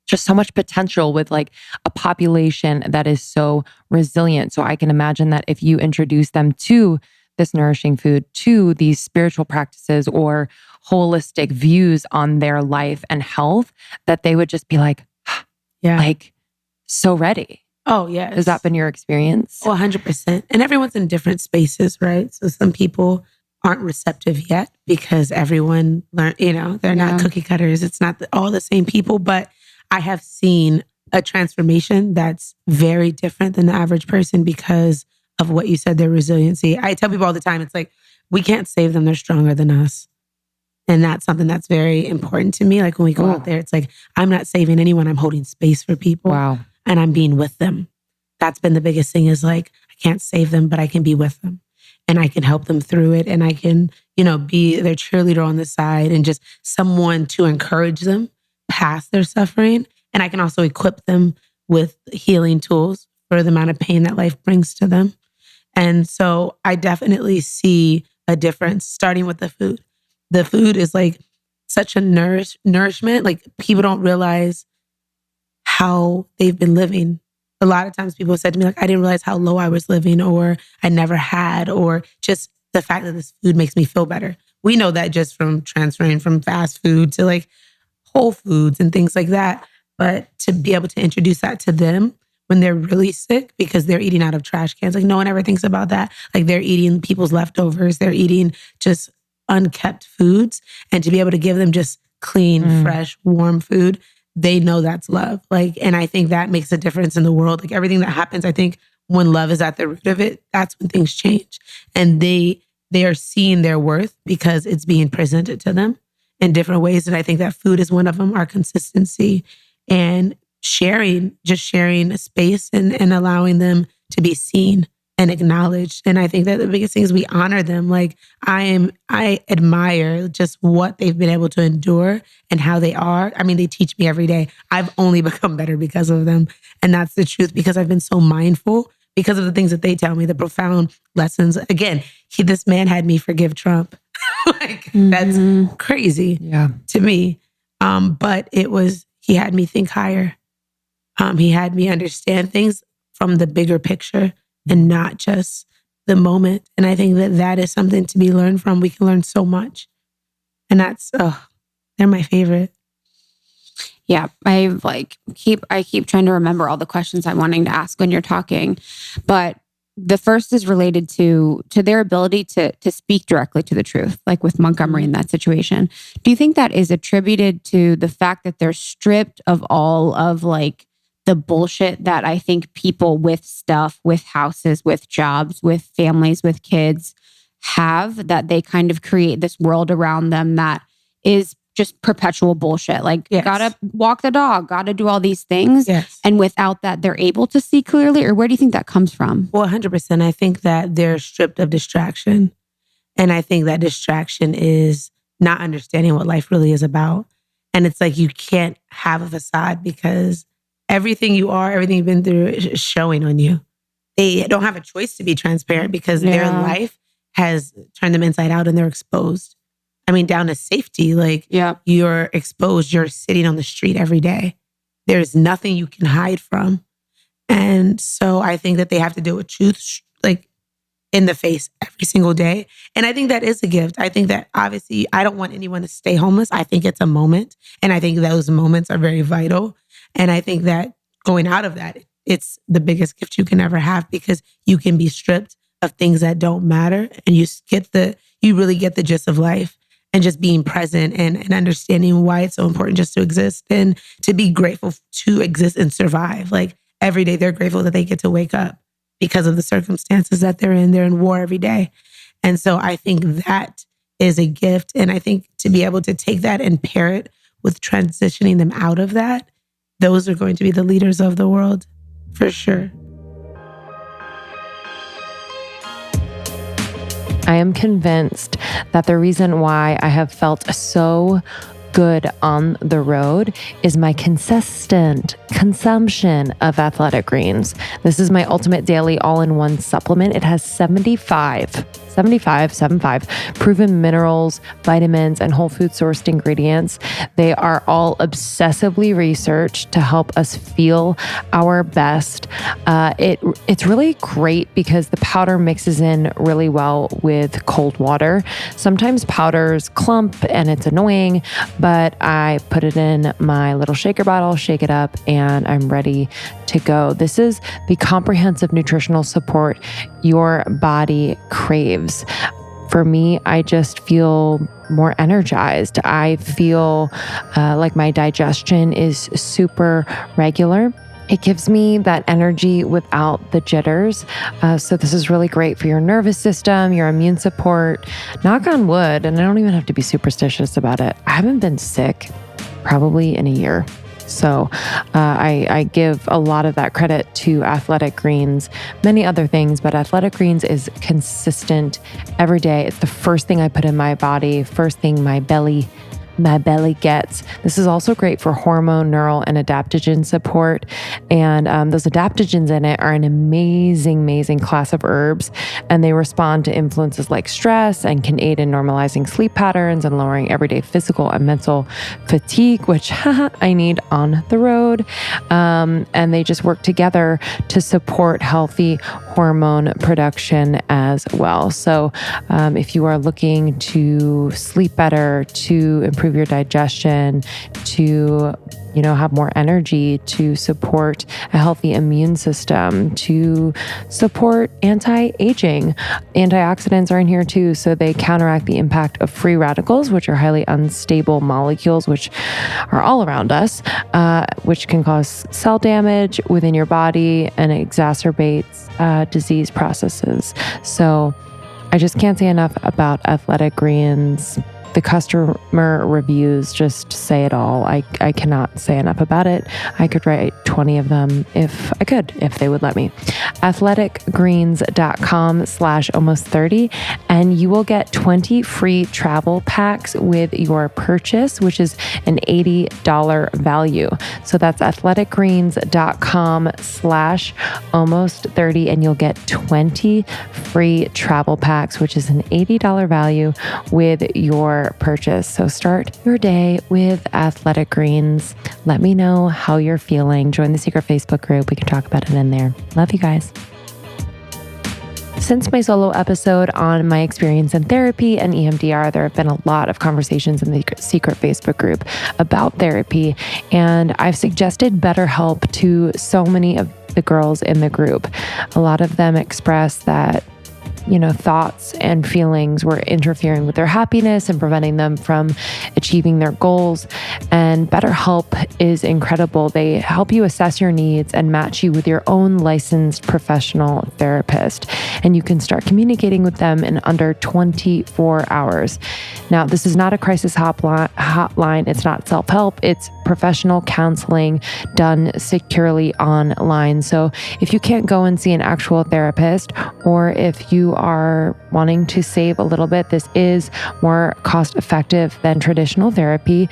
Speaker 3: just so much potential with like a population that is so resilient. So I can imagine that if you introduce them to this nourishing food, to these spiritual practices or holistic views on their life and health, that they would just be like, like so ready.
Speaker 1: Oh, yeah.
Speaker 3: Has that been your experience?
Speaker 1: Oh, 100%. And everyone's in different spaces, right? So some people aren't receptive yet because everyone learned, they're not cookie cutters. It's not all the same people, but I have seen a transformation that's very different than the average person because of what you said, their resiliency. I tell people all the time, it's like, we can't save them. They're stronger than us. And that's something that's very important to me. Like when we go out there, it's like, I'm not saving anyone. I'm holding space for people.
Speaker 3: Wow.
Speaker 1: And I'm being with them. That's been the biggest thing is like, I can't save them, but I can be with them and I can help them through it. And I can, be their cheerleader on the side and just someone to encourage them past their suffering. And I can also equip them with healing tools for the amount of pain that life brings to them. And so I definitely see a difference starting with the food. The food is like such a nourishment. Like people don't realize how they've been living. A lot of times people have said to me, like, I didn't realize how low I was living or I never had, or just the fact that this food makes me feel better. We know that just from transferring from fast food to like Whole Foods and things like that. But to be able to introduce that to them when they're really sick because they're eating out of trash cans, like no one ever thinks about that. Like they're eating people's leftovers. They're eating just unkept foods. And to be able to give them just clean, fresh, warm food, they know that's love. Like, and I think that makes a difference in the world. Like everything that happens, I think when love is at the root of it, that's when things change. And they are seeing their worth because it's being presented to them in different ways. And I think that food is one of them, our consistency and sharing a space and allowing them to be seen and acknowledged. And I think that the biggest thing is we honor them. Like I admire just what they've been able to endure and how they are. I mean, they teach me every day. I've only become better because of them. And that's the truth because I've been so mindful because of the things that they tell me, the profound lessons. Again, this man had me forgive Trump. That's crazy to me. But he had me think higher. He had me understand things from the bigger picture and not just the moment. And I think that is something to be learned from. We can learn so much. And that's, they're my favorite.
Speaker 2: Yeah, I keep trying to remember all the questions I'm wanting to ask when you're talking. But the first is related to their ability to speak directly to the truth, like with Montgomery in that situation. Do you think that is attributed to the fact that they're stripped of all of like the bullshit that I think people with stuff, with houses, with jobs, with families, with kids have, that they kind of create this world around them that is just perpetual bullshit. Like, gotta walk the dog, gotta do all these things.
Speaker 1: Yes.
Speaker 2: And without that, they're able to see clearly? Or where do you think that comes from?
Speaker 1: Well, 100%. I think that they're stripped of distraction. And I think that distraction is not understanding what life really is about. And it's like you can't have a facade because everything you are, everything you've been through is showing on you. They don't have a choice to be transparent because their life has turned them inside out and they're exposed. I mean, down to safety, like you're exposed, you're sitting on the street every day. There's nothing you can hide from. And so I think that they have to deal with truth, like in the face every single day. And I think that is a gift. I think that obviously I don't want anyone to stay homeless. I think it's a moment. And I think those moments are very vital. And I think that going out of that, it's the biggest gift you can ever have because you can be stripped of things that don't matter. And you really get the gist of life and just being present and understanding why it's so important just to exist and to be grateful to exist and survive. Like every day they're grateful that they get to wake up because of the circumstances that they're in. They're in war every day. And so I think that is a gift. And I think to be able to take that and pair it with transitioning them out of that, those are going to be the leaders of the world for sure.
Speaker 3: I am convinced that the reason why I have felt so good on the road is my consistent consumption of Athletic Greens. This is my ultimate daily all-in-one supplement. It has 75 proven minerals, vitamins, and whole food sourced ingredients. They are all obsessively researched to help us feel our best. It's really great because the powder mixes in really well with cold water. Sometimes powders clump and it's annoying, but I put it in my little shaker bottle, shake it up, and I'm ready to go. This is the comprehensive nutritional support your body craves. For me, I just feel more energized. I feel like my digestion is super regular. It gives me that energy without the jitters. So this is really great for your nervous system, your immune support. Knock on wood, and I don't even have to be superstitious about it. I haven't been sick probably in a year. So I give a lot of that credit to Athletic Greens, many other things, but Athletic Greens is consistent every day. It's the first thing I put in my body, first thing my belly gets. This is also great for hormone, neural, and adaptogen support. And those adaptogens in it are an amazing class of herbs. And they respond to influences like stress and can aid in normalizing sleep patterns and lowering everyday physical and mental fatigue, which I need on the road. And they just work together to support healthy hormone production as well. So if you are looking to sleep better, to improve your digestion, to have more energy, to support a healthy immune system, to support anti-aging. Antioxidants are in here too, so they counteract the impact of free radicals, which are highly unstable molecules, which are all around us, which can cause cell damage within your body and exacerbates disease processes. So I just can't say enough about Athletic Greens. The customer reviews just say it all. I cannot say enough about it. I could write 20 of them if they would let me. athleticgreens.com/almost30, and you will get 20 free travel packs with your purchase, which is an $80 value. So that's athleticgreens.com/almost30, and you'll get 20 free travel packs, which is an $80 value with your purchase. So start your day with Athletic Greens. Let me know how you're feeling. Join the secret Facebook group. We can talk about it in there. Love you guys. Since my solo episode on my experience in therapy and EMDR, there have been a lot of conversations in the secret Facebook group about therapy, and I've suggested BetterHelp to so many of the girls in the group. A lot of them express that thoughts and feelings were interfering with their happiness and preventing them from achieving their goals. And BetterHelp is incredible. They help you assess your needs and match you with your own licensed professional therapist. And you can start communicating with them in under 24 hours. Now, this is not a crisis hotline. It's not self-help. It's professional counseling done securely online. So if you can't go and see an actual therapist, or if you are wanting to save a little bit, this is more cost effective than traditional therapy.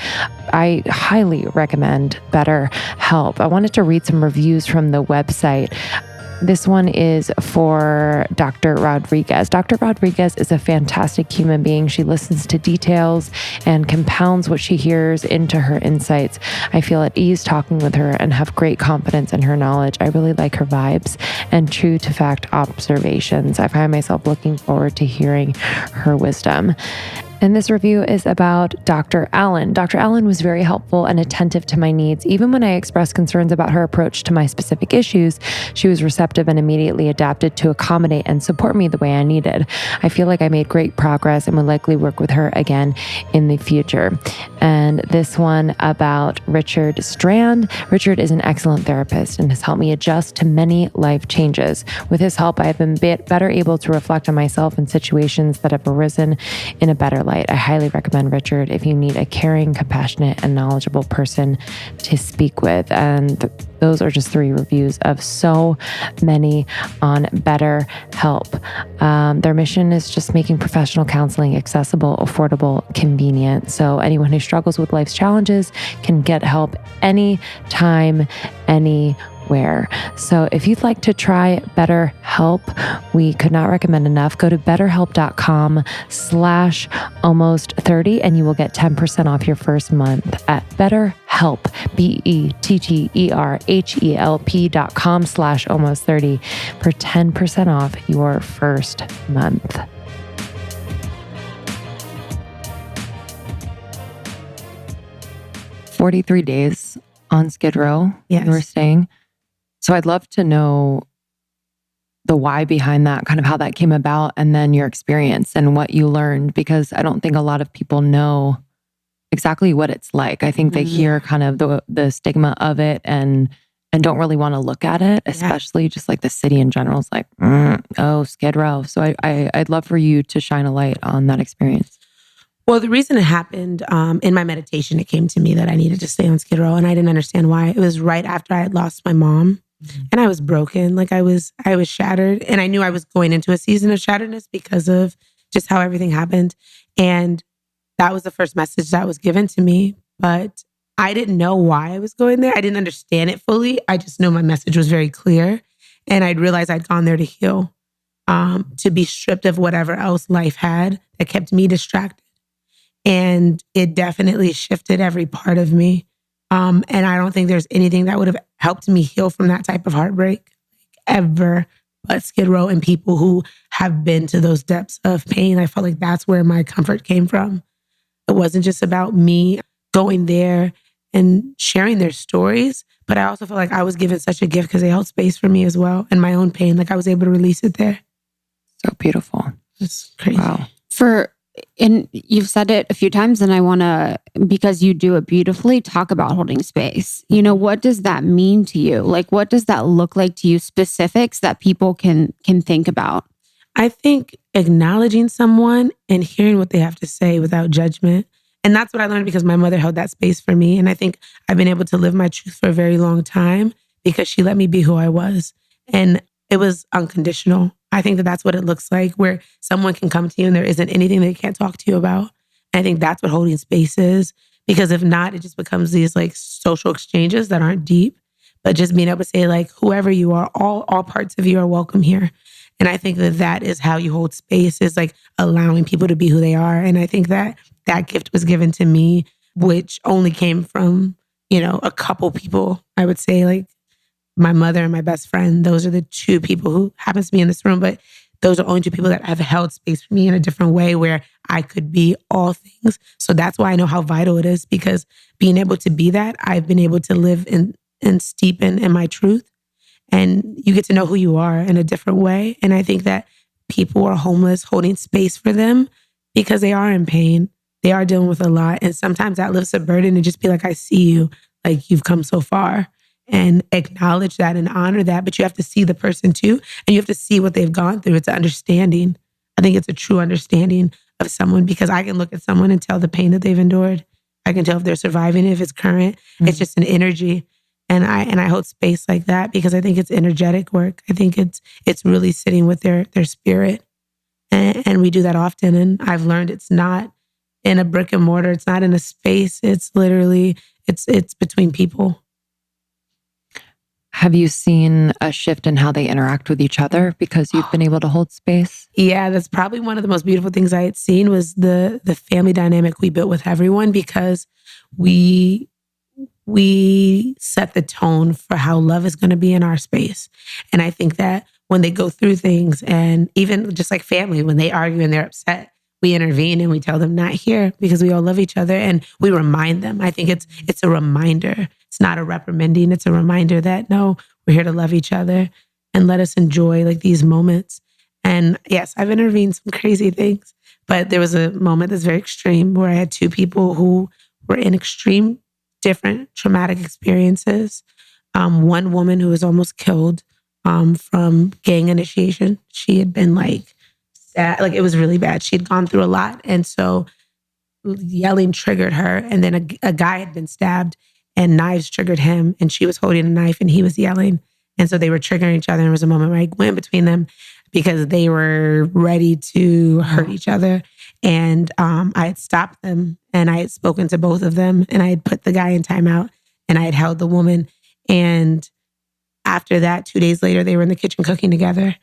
Speaker 3: I highly recommend BetterHelp. I wanted to read some reviews from the website. This one is for Dr. Rodriguez. Dr. Rodriguez is a fantastic human being. She listens to details and compounds what she hears into her insights. I feel at ease talking with her and have great confidence in her knowledge. I really like her vibes and true to fact observations. I find myself looking forward to hearing her wisdom. And this review is about Dr. Allen. Dr. Allen was very helpful and attentive to my needs. Even when I expressed concerns about her approach to my specific issues, she was receptive and immediately adapted to accommodate and support me the way I needed. I feel like I made great progress and would likely work with her again in the future. And this one about Richard Strand. Richard is an excellent therapist and has helped me adjust to many life changes. With his help, I have been better able to reflect on myself and situations that have arisen in a better light. light. I highly recommend Richard if you need a caring, compassionate, and knowledgeable person to speak with. And those are just 3 reviews of so many on BetterHelp. Their mission is just making professional counseling accessible, affordable, convenient. So anyone who struggles with life's challenges can get help anytime, anywhere. So if you'd like to try BetterHelp, we could not recommend enough. Go to betterhelp.com/almost30 and you will get 10% off your first month at BetterHelp, BetterHelp.com/almost30 for 10% off your first month. "43 days on Skid Row,"
Speaker 1: Yes.
Speaker 3: you were saying. So I'd love to know the why behind that, kind of how that came about, and then your experience and what you learned, because I don't think a lot of people know exactly what it's like. I think they hear kind of the stigma of it and don't really want to look at it, especially just like the city in general is like, oh, Skid Row. So I'd love for you to shine a light on that experience.
Speaker 1: Well, the reason it happened, in my meditation, it came to me that I needed to stay on Skid Row, and I didn't understand why. It was right after I had lost my mom, and I was broken. Like I was shattered, and I knew I was going into a season of shatteredness because of just how everything happened. And that was the first message that was given to me, but I didn't know why I was going there. I didn't understand it fully. I just know my message was very clear, and I'd realized I'd gone there to heal, to be stripped of whatever else life had that kept me distracted. And it definitely shifted every part of me. And I don't think there's anything that would have helped me heal from that type of heartbreak ever but Skid Row and people who have been to those depths of pain. I felt like that's where my comfort came from. It wasn't just about me going there and sharing their stories, but I also felt like I was given such a gift because they held space for me as well and my own pain. Like I was able to release it there.
Speaker 3: So beautiful.
Speaker 1: It's crazy.
Speaker 3: Wow.
Speaker 2: And you've said it a few times, and I want to, because you do it beautifully, talk about holding space. You know, what does that mean to you? Like, what does that look like to you? Specifics that people can think about.
Speaker 1: I think acknowledging someone and hearing what they have to say without judgment. And that's what I learned because my mother held that space for me. And I think I've been able to live my truth for a very long time because she let me be who I was. And it was unconditional. I think that that's what it looks like, where someone can come to you and there isn't anything they can't talk to you about. And I think that's what holding space is, because if not, it just becomes these like social exchanges that aren't deep, but just being able to say like, whoever you are, all parts of you are welcome here. And I think that that is how you hold space, is like allowing people to be who they are. And I think that that gift was given to me, which only came from, a couple people, I would say, like my mother and my best friend. Those are the 2 people who happens to be in this room, but those are only 2 people that have held space for me in a different way where I could be all things. So that's why I know how vital it is, because being able to be that, I've been able to live and steepen in my truth. And you get to know who you are in a different way. And I think that people are homeless, holding space for them because they are in pain. They are dealing with a lot. And sometimes that lifts a burden and just be like, I see you, like you've come so far. And acknowledge that and honor that. But you have to see the person too. And you have to see what they've gone through. It's an understanding. I think it's a true understanding of someone, because I can look at someone and tell the pain that they've endured. I can tell if they're surviving, if it's current. It's just an energy. And I hold space like that because I think it's energetic work. I think it's really sitting with their spirit. And we do that often. And I've learned it's not in a brick and mortar. It's not in a space. It's literally, it's between people.
Speaker 3: Have you seen a shift in how they interact with each other because you've been able to hold space?
Speaker 1: Yeah, that's probably one of the most beautiful things I had seen was the family dynamic we built with everyone, because we set the tone for how love is going to be in our space. And I think that when they go through things, and even just like family, when they argue and they're upset, we intervene and we tell them not here, because we all love each other, and we remind them. I think it's a reminder. It's not a reprimanding. It's a reminder that no, we're here to love each other and let us enjoy like these moments. And yes, I've intervened some crazy things, but there was a moment that's very extreme where I had 2 people who were in extreme, different traumatic experiences. One woman who was almost killed from gang initiation. She had been like sad, like it was really bad. She had gone through a lot. And so yelling triggered her. And then a guy had been stabbed and knives triggered him, and she was holding a knife and he was yelling. And so they were triggering each other. And there was a moment where I went between them because they were ready to hurt each other. And I had stopped them and I had spoken to both of them and I had put the guy in timeout and I had held the woman. And after that, 2 days later, they were in the kitchen cooking together.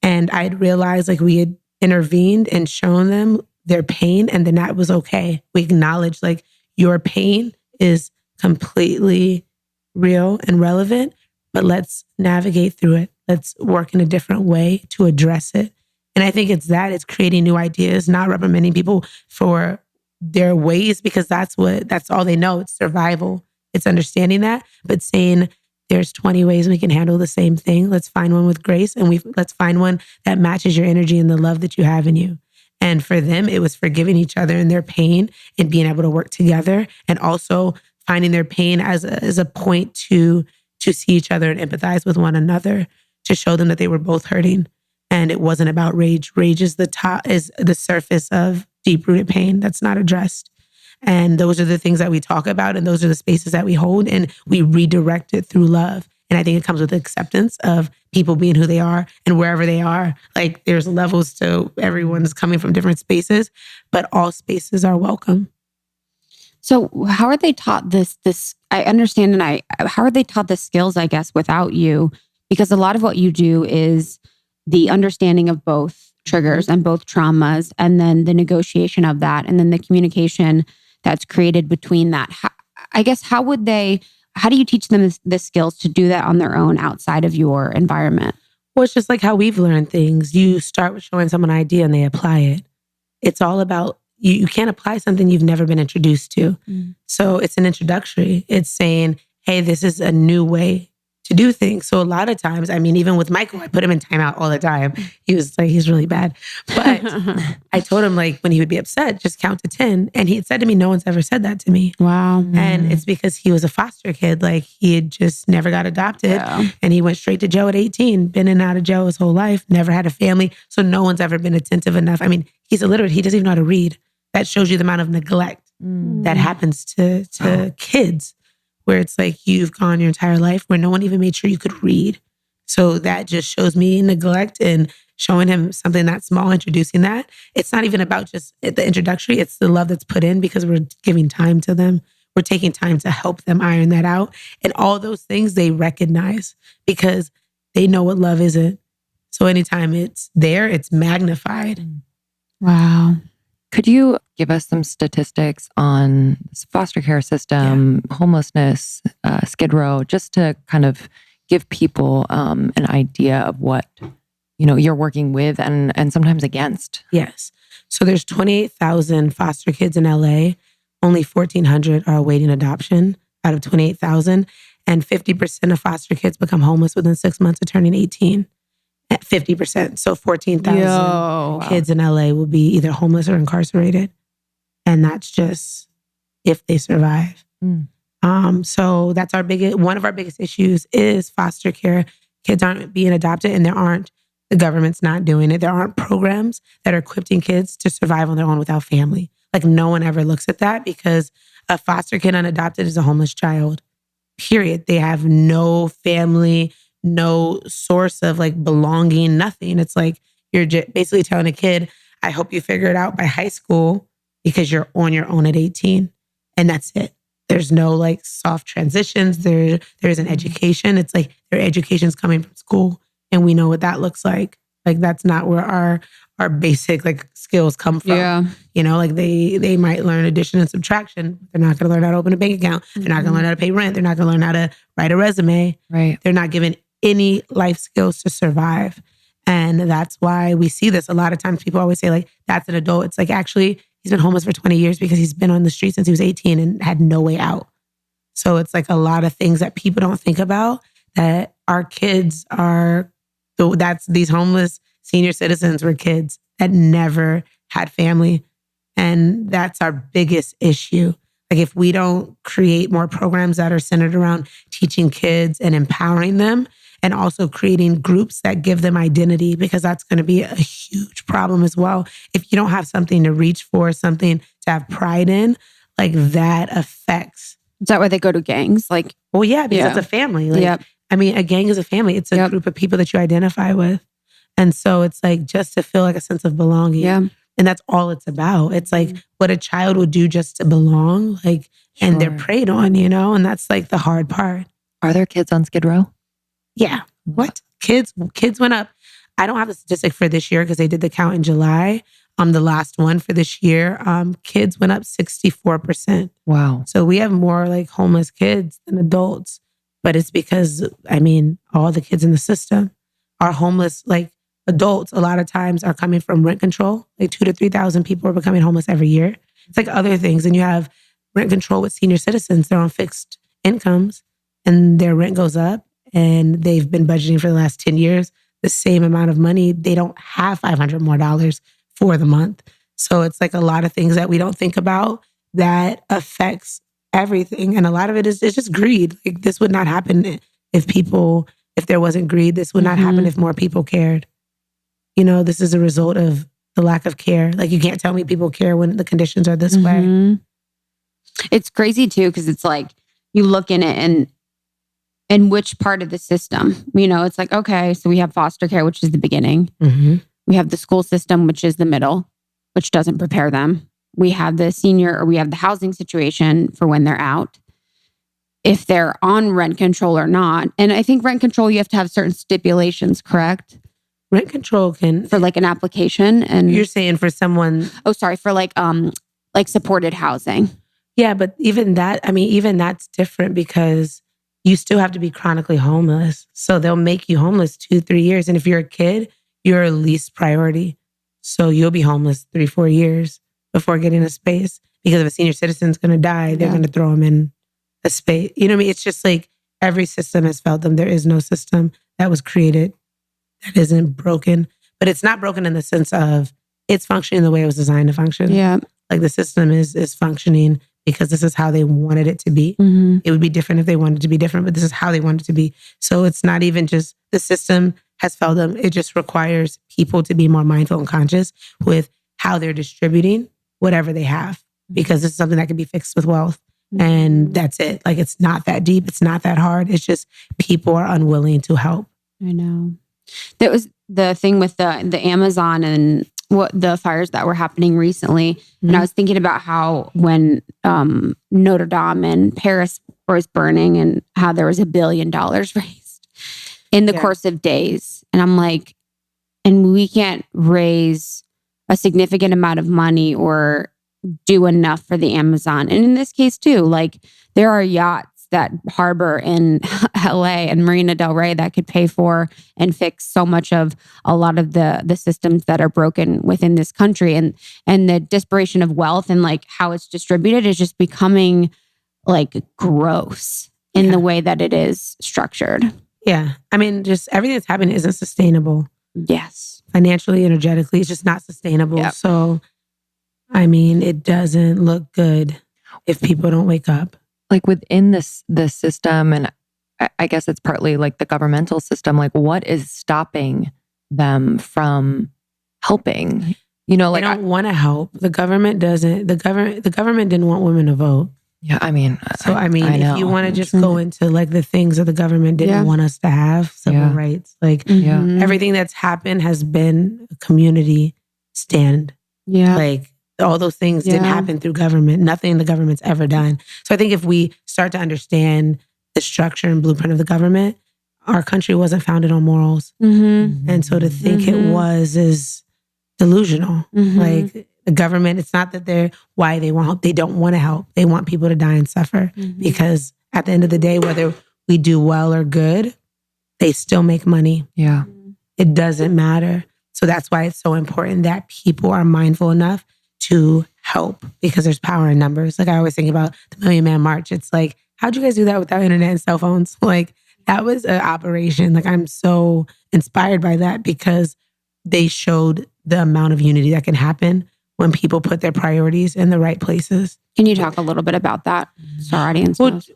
Speaker 1: And I had realized like we had intervened and shown them their pain, and then that was okay. We acknowledged like your pain is completely real and relevant, but let's navigate through it. Let's work in a different way to address it. And I think it's creating new ideas, not reprimanding people for their ways, because that's all they know. It's survival. It's understanding that, but saying there's 20 ways we can handle the same thing. Let's find one with grace, and let's find one that matches your energy and the love that you have in you. And for them, it was forgiving each other in their pain and being able to work together, and also finding their pain as a point to see each other and empathize with one another, to show them that they were both hurting. And it wasn't about rage. Rage is the surface of deep-rooted pain that's not addressed. And those are the things that we talk about, and those are the spaces that we hold, and we redirect it through love. And I think it comes with acceptance of people being who they are and wherever they are. Like there's levels to everyone's coming from different spaces, but all spaces are welcome.
Speaker 2: So how are they taught this, I understand, and how are they taught the skills, I guess, without you? Because a lot of what you do is the understanding of both triggers and both traumas, and then the negotiation of that, and then the communication that's created between that. How do you teach them the skills to do that on their own outside of your environment?
Speaker 1: Well, it's just like how we've learned things. You start with showing someone an idea and they apply it. It's all about, you can't apply something you've never been introduced to. So it's an introductory. It's saying, hey, this is a new way to do things. So a lot of times, I mean, even with Michael, I put him in timeout all the time. He was like, he's really bad. But I told him like when he would be upset, just count to 10. And he had said to me, no one's ever said that to me.
Speaker 2: Wow.
Speaker 1: And it's because he was a foster kid. Like he had just never got adopted. Yeah. And he went straight to jail at 18, been in and out of jail his whole life, never had a family. So no one's ever been attentive enough. I mean, he's illiterate. He doesn't even know how to read. That shows you the amount of neglect that happens to kids, where it's like you've gone your entire life where no one even made sure you could read. So that just shows me neglect, and showing him something that small, introducing that. It's not even about just the introductory. It's the love that's put in because we're giving time to them. We're taking time to help them iron that out. And all those things they recognize because they know what love isn't. So anytime it's there, it's magnified.
Speaker 2: Wow.
Speaker 3: Could you give us some statistics on this foster care system, homelessness, Skid Row, just to kind of give people an idea of what you're working with and sometimes against?
Speaker 1: Yes. So there's 28,000 foster kids in LA. Only 1,400 are awaiting adoption out of 28,000. And 50% of foster kids become homeless within 6 months of turning 18. At 50%. So 14,000 kids in LA will be either homeless or incarcerated. And that's just if they survive. So that's one of our biggest issues is foster care. Kids aren't being adopted, and the government's not doing it. There aren't programs that are equipping kids to survive on their own without family. Like no one ever looks at that, because a foster kid unadopted is a homeless child, period. They have no family, no source of like belonging, nothing. It's like you're basically telling a kid, I hope you figure it out by high school because you're on your own at 18. And that's it. There's no like soft transitions. There isn't education. It's like their education's coming from school, and we know what that looks like. Like that's not where our basic like skills come from.
Speaker 2: Yeah.
Speaker 1: Like they might learn addition and subtraction. They're not going to learn how to open a bank account. They're not going to learn how to pay rent. They're not going to learn how to write a resume.
Speaker 3: Right.
Speaker 1: They're not given any life skills to survive. And that's why we see this. A lot of times people always say like, that's an adult. It's like, actually, he's been homeless for 20 years because he's been on the street since he was 18 and had no way out. So it's like a lot of things that people don't think about, that our kids these homeless senior citizens were kids that never had family. And that's our biggest issue. Like if we don't create more programs that are centered around teaching kids and empowering them and also creating groups that give them identity, because that's going to be a huge problem as well. If you don't have something to reach for, something to have pride in, like that affects.
Speaker 2: Is that why they go to gangs? Like,
Speaker 1: well, yeah, because it's a family. Like, I mean, a gang is a family. It's a group of people that you identify with. And so it's like just to feel like a sense of belonging. Yeah. And that's all it's about. It's like what a child would do just to belong, like, and they're preyed on, you know? And that's like the hard part.
Speaker 3: Are there kids on Skid Row?
Speaker 1: Yeah. What? Kids went up. I don't have a statistic for this year because they did the count in July. The last one for this year, kids went up 64%.
Speaker 3: Wow.
Speaker 1: So we have more like homeless kids than adults. But it's because, I mean, all the kids in the system are homeless. Like adults, a lot of times are coming from rent control. Like 2,000 to 3,000 people are becoming homeless every year. It's like other things. And you have rent control with senior citizens. They're on fixed incomes and their rent goes up and they've been budgeting for the last 10 years the same amount of money. They don't have $500 more for the month. So it's like a lot of things that we don't think about that affects everything. And a lot of it is just greed. Like this would not happen if there wasn't greed. This would not happen if more people cared. You know, this is a result of the lack of care. Like you can't tell me people care when the conditions are this way.
Speaker 2: It's crazy too, because it's like you look in it and which part of the system, you know, it's like, okay, so we have foster care, which is the beginning. We have the school system, which is the middle, which doesn't prepare them. We have we have the housing situation for when they're out. If they're on rent control or not. And I think rent control, you have to have certain stipulations, correct?
Speaker 1: Rent control
Speaker 2: for like an application. And
Speaker 1: you're saying for someone,
Speaker 2: for like supported housing.
Speaker 1: Yeah, but even that's different because you still have to be chronically homeless. So they'll make you homeless 2-3 years. And if you're a kid, you're least priority. So you'll be homeless 3-4 years before getting a space, because if a senior citizen's going to die, they're going to throw them in a space. You know what I mean? It's just like every system has felt them. There is no system that was created that isn't broken, but it's not broken in the sense of it's functioning the way it was designed to function.
Speaker 2: Yeah.
Speaker 1: Like the system is functioning because this is how they wanted it to be. It would be different if they wanted it to be different, but this is how they wanted it to be. So it's not even just the system has failed them. It just requires people to be more mindful and conscious with how they're distributing whatever they have, because this is something that can be fixed with wealth. And that's it. Like it's not that deep. It's not that hard. It's just people are unwilling to help.
Speaker 2: I know. That was the thing with the Amazon and what the fires that were happening recently. And I was thinking about how when Notre Dame in Paris was burning and how there was $1 billion raised in the course of days. And I'm like, and we can't raise a significant amount of money or do enough for the Amazon. And in this case too, like there are yachts that harbor in LA and Marina Del Rey that could pay for and fix so much of a lot of the systems that are broken within this country. And the desperation of wealth and like how it's distributed is just becoming like gross in the way that it is structured.
Speaker 1: Yeah. I mean, just everything that's happening isn't sustainable.
Speaker 2: Yes.
Speaker 1: Financially, energetically, it's just not sustainable. Yep. So, I mean, it doesn't look good if people don't wake up.
Speaker 3: Like within this system, and I guess it's partly like the governmental system, like what is stopping them from helping? You know, like
Speaker 1: they don't want to help. The government doesn't. The government didn't want women to vote.
Speaker 3: Yeah, I mean,
Speaker 1: if you want to just go into like the things that the government didn't want us to have, civil rights, like everything that's happened has been a community stand.
Speaker 2: Yeah,
Speaker 1: like. All those things didn't happen through government. Nothing the government's ever done. So I think if we start to understand the structure and blueprint of the government, our country wasn't founded on morals. And so to think it was is delusional. Like the government, it's not that they want help. They don't want to help. They want people to die and suffer because at the end of the day, whether we do well or good, they still make money.
Speaker 3: Yeah.
Speaker 1: It doesn't matter. So that's why it's so important that people are mindful enough to help, because there's power in numbers. Like I always think about the Million Man March. It's like, how'd you guys do that without internet and cell phones? Like that was an operation. Like I'm so inspired by that because they showed the amount of unity that can happen when people put their priorities in the right places.
Speaker 2: Can you talk a little bit about that so our audience knows?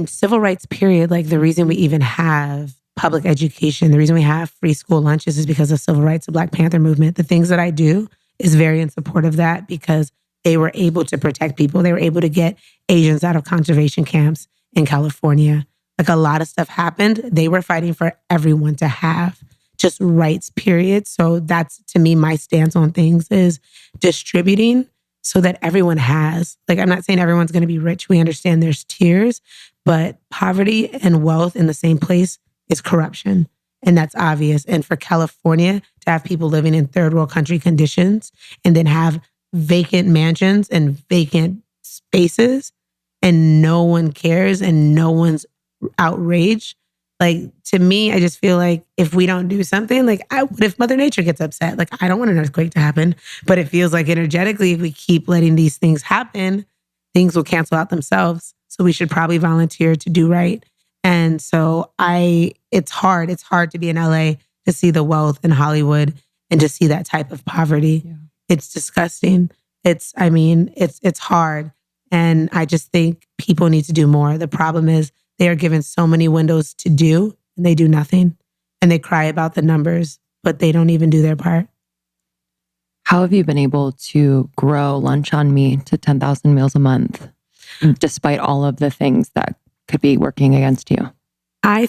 Speaker 1: Civil rights period. Like the reason we even have public education. The reason we have free school lunches is because of civil rights, the Black Panther movement. The things that I do is very in support of that because they were able to protect people. They were able to get Asians out of conservation camps in California. Like a lot of stuff happened. They were fighting for everyone to have just rights, period. So that's, to me, my stance on things is distributing so that everyone has. Like, I'm not saying everyone's going to be rich. We understand there's tiers, but poverty and wealth in the same place is corruption. And that's obvious. And for California to have people living in third world country conditions and then have vacant mansions and vacant spaces and no one cares and no one's outraged. Like, to me, I just feel like if we don't do something, like, what if Mother Nature gets upset? Like, I don't want an earthquake to happen, but it feels like energetically, if we keep letting these things happen, things will cancel out themselves. So we should probably volunteer to do right. And so it's hard. It's hard to be in LA to see the wealth in Hollywood and to see that type of poverty. Yeah. It's disgusting. It's hard. And I just think people need to do more. The problem is they are given so many windows to do and they do nothing. And they cry about the numbers, but they don't even do their part.
Speaker 3: How have you been able to grow Lunch on Me to 10,000 meals a month, despite all of the things that could be working against you?
Speaker 1: I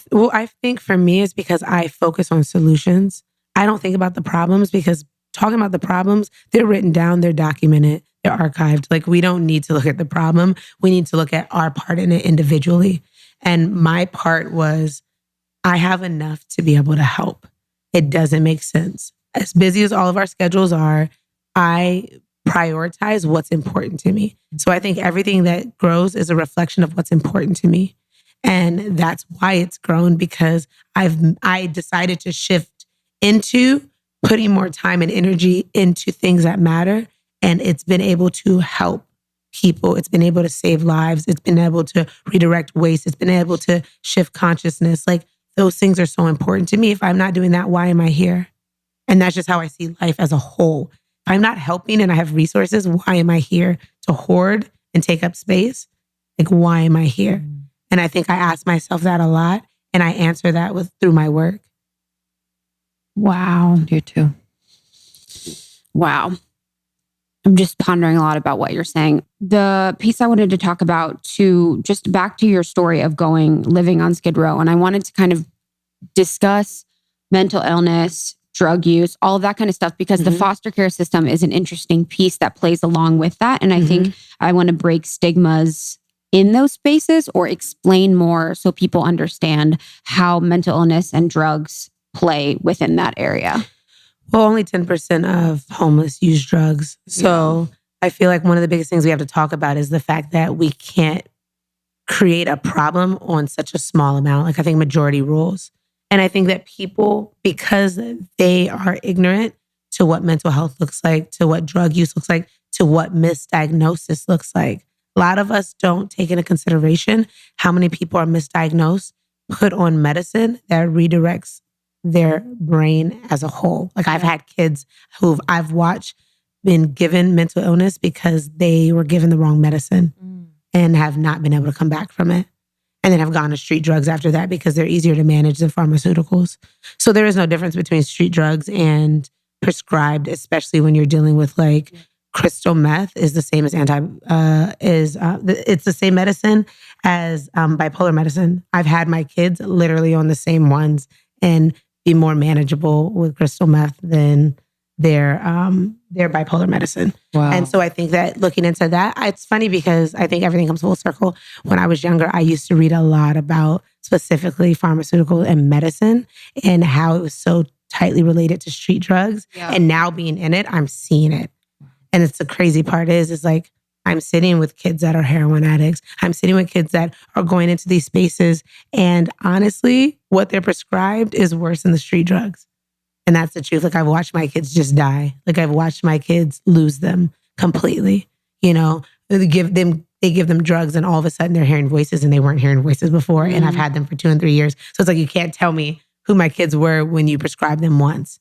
Speaker 1: think for me it's because I focus on solutions. I don't think about the problems because talking about the problems, they're written down, they're documented, they're archived. Like, we don't need to look at the problem. We need to look at our part in it individually. And my part was, I have enough to be able to help. It doesn't make sense. As busy as all of our schedules are, I prioritize what's important to me. So I think everything that grows is a reflection of what's important to me. And that's why it's grown, because I decided to shift into putting more time and energy into things that matter. And it's been able to help people. It's been able to save lives. It's been able to redirect waste. It's been able to shift consciousness. Like, those things are so important to me. If I'm not doing that, why am I here? And that's just how I see life as a whole. If I'm not helping and I have resources, why am I here? To hoard and take up space? Like, why am I here? And I think I ask myself that a lot, and I answer that through my work.
Speaker 2: Wow.
Speaker 3: You too.
Speaker 2: Wow. I'm just pondering a lot about what you're saying. The piece I wanted to talk about, to just back to your story of living on Skid Row. And I wanted to kind of discuss mental illness, drug use, all of that kind of stuff, because the foster care system is an interesting piece that plays along with that. And I think I want to break stigmas in those spaces or explain more so people understand how mental illness and drugs play within that area.
Speaker 1: Well, only 10% of homeless use drugs. So I feel like one of the biggest things we have to talk about is the fact that we can't create a problem on such a small amount. Like, I think majority rules. And I think that people, because they are ignorant to what mental health looks like, to what drug use looks like, to what misdiagnosis looks like, a lot of us don't take into consideration how many people are misdiagnosed, put on medicine that redirects their brain as a whole. Like, I've had kids who I've watched been given mental illness because they were given the wrong medicine and have not been able to come back from it. And then have gone to street drugs after that because they're easier to manage than pharmaceuticals. So there is no difference between street drugs and prescribed, especially when you're dealing with like crystal meth is the same as it's the same medicine as bipolar medicine. I've had my kids literally on the same ones and be more manageable with crystal meth than their bipolar medicine.
Speaker 3: Wow.
Speaker 1: And so I think that looking into that, it's funny because I think everything comes full circle. When I was younger, I used to read a lot about specifically pharmaceutical and medicine and how it was so tightly related to street drugs. Yeah. And now being in it, I'm seeing it. And it's the crazy part is like, I'm sitting with kids that are heroin addicts. I'm sitting with kids that are going into these spaces. And honestly, what they're prescribed is worse than the street drugs. And that's the truth. Like, I've watched my kids just die. Like, I've watched my kids lose them completely. You know, they give them drugs and all of a sudden they're hearing voices and they weren't hearing voices before. And I've had them for 2 and 3 years. So it's like, you can't tell me who my kids were when you prescribed them once.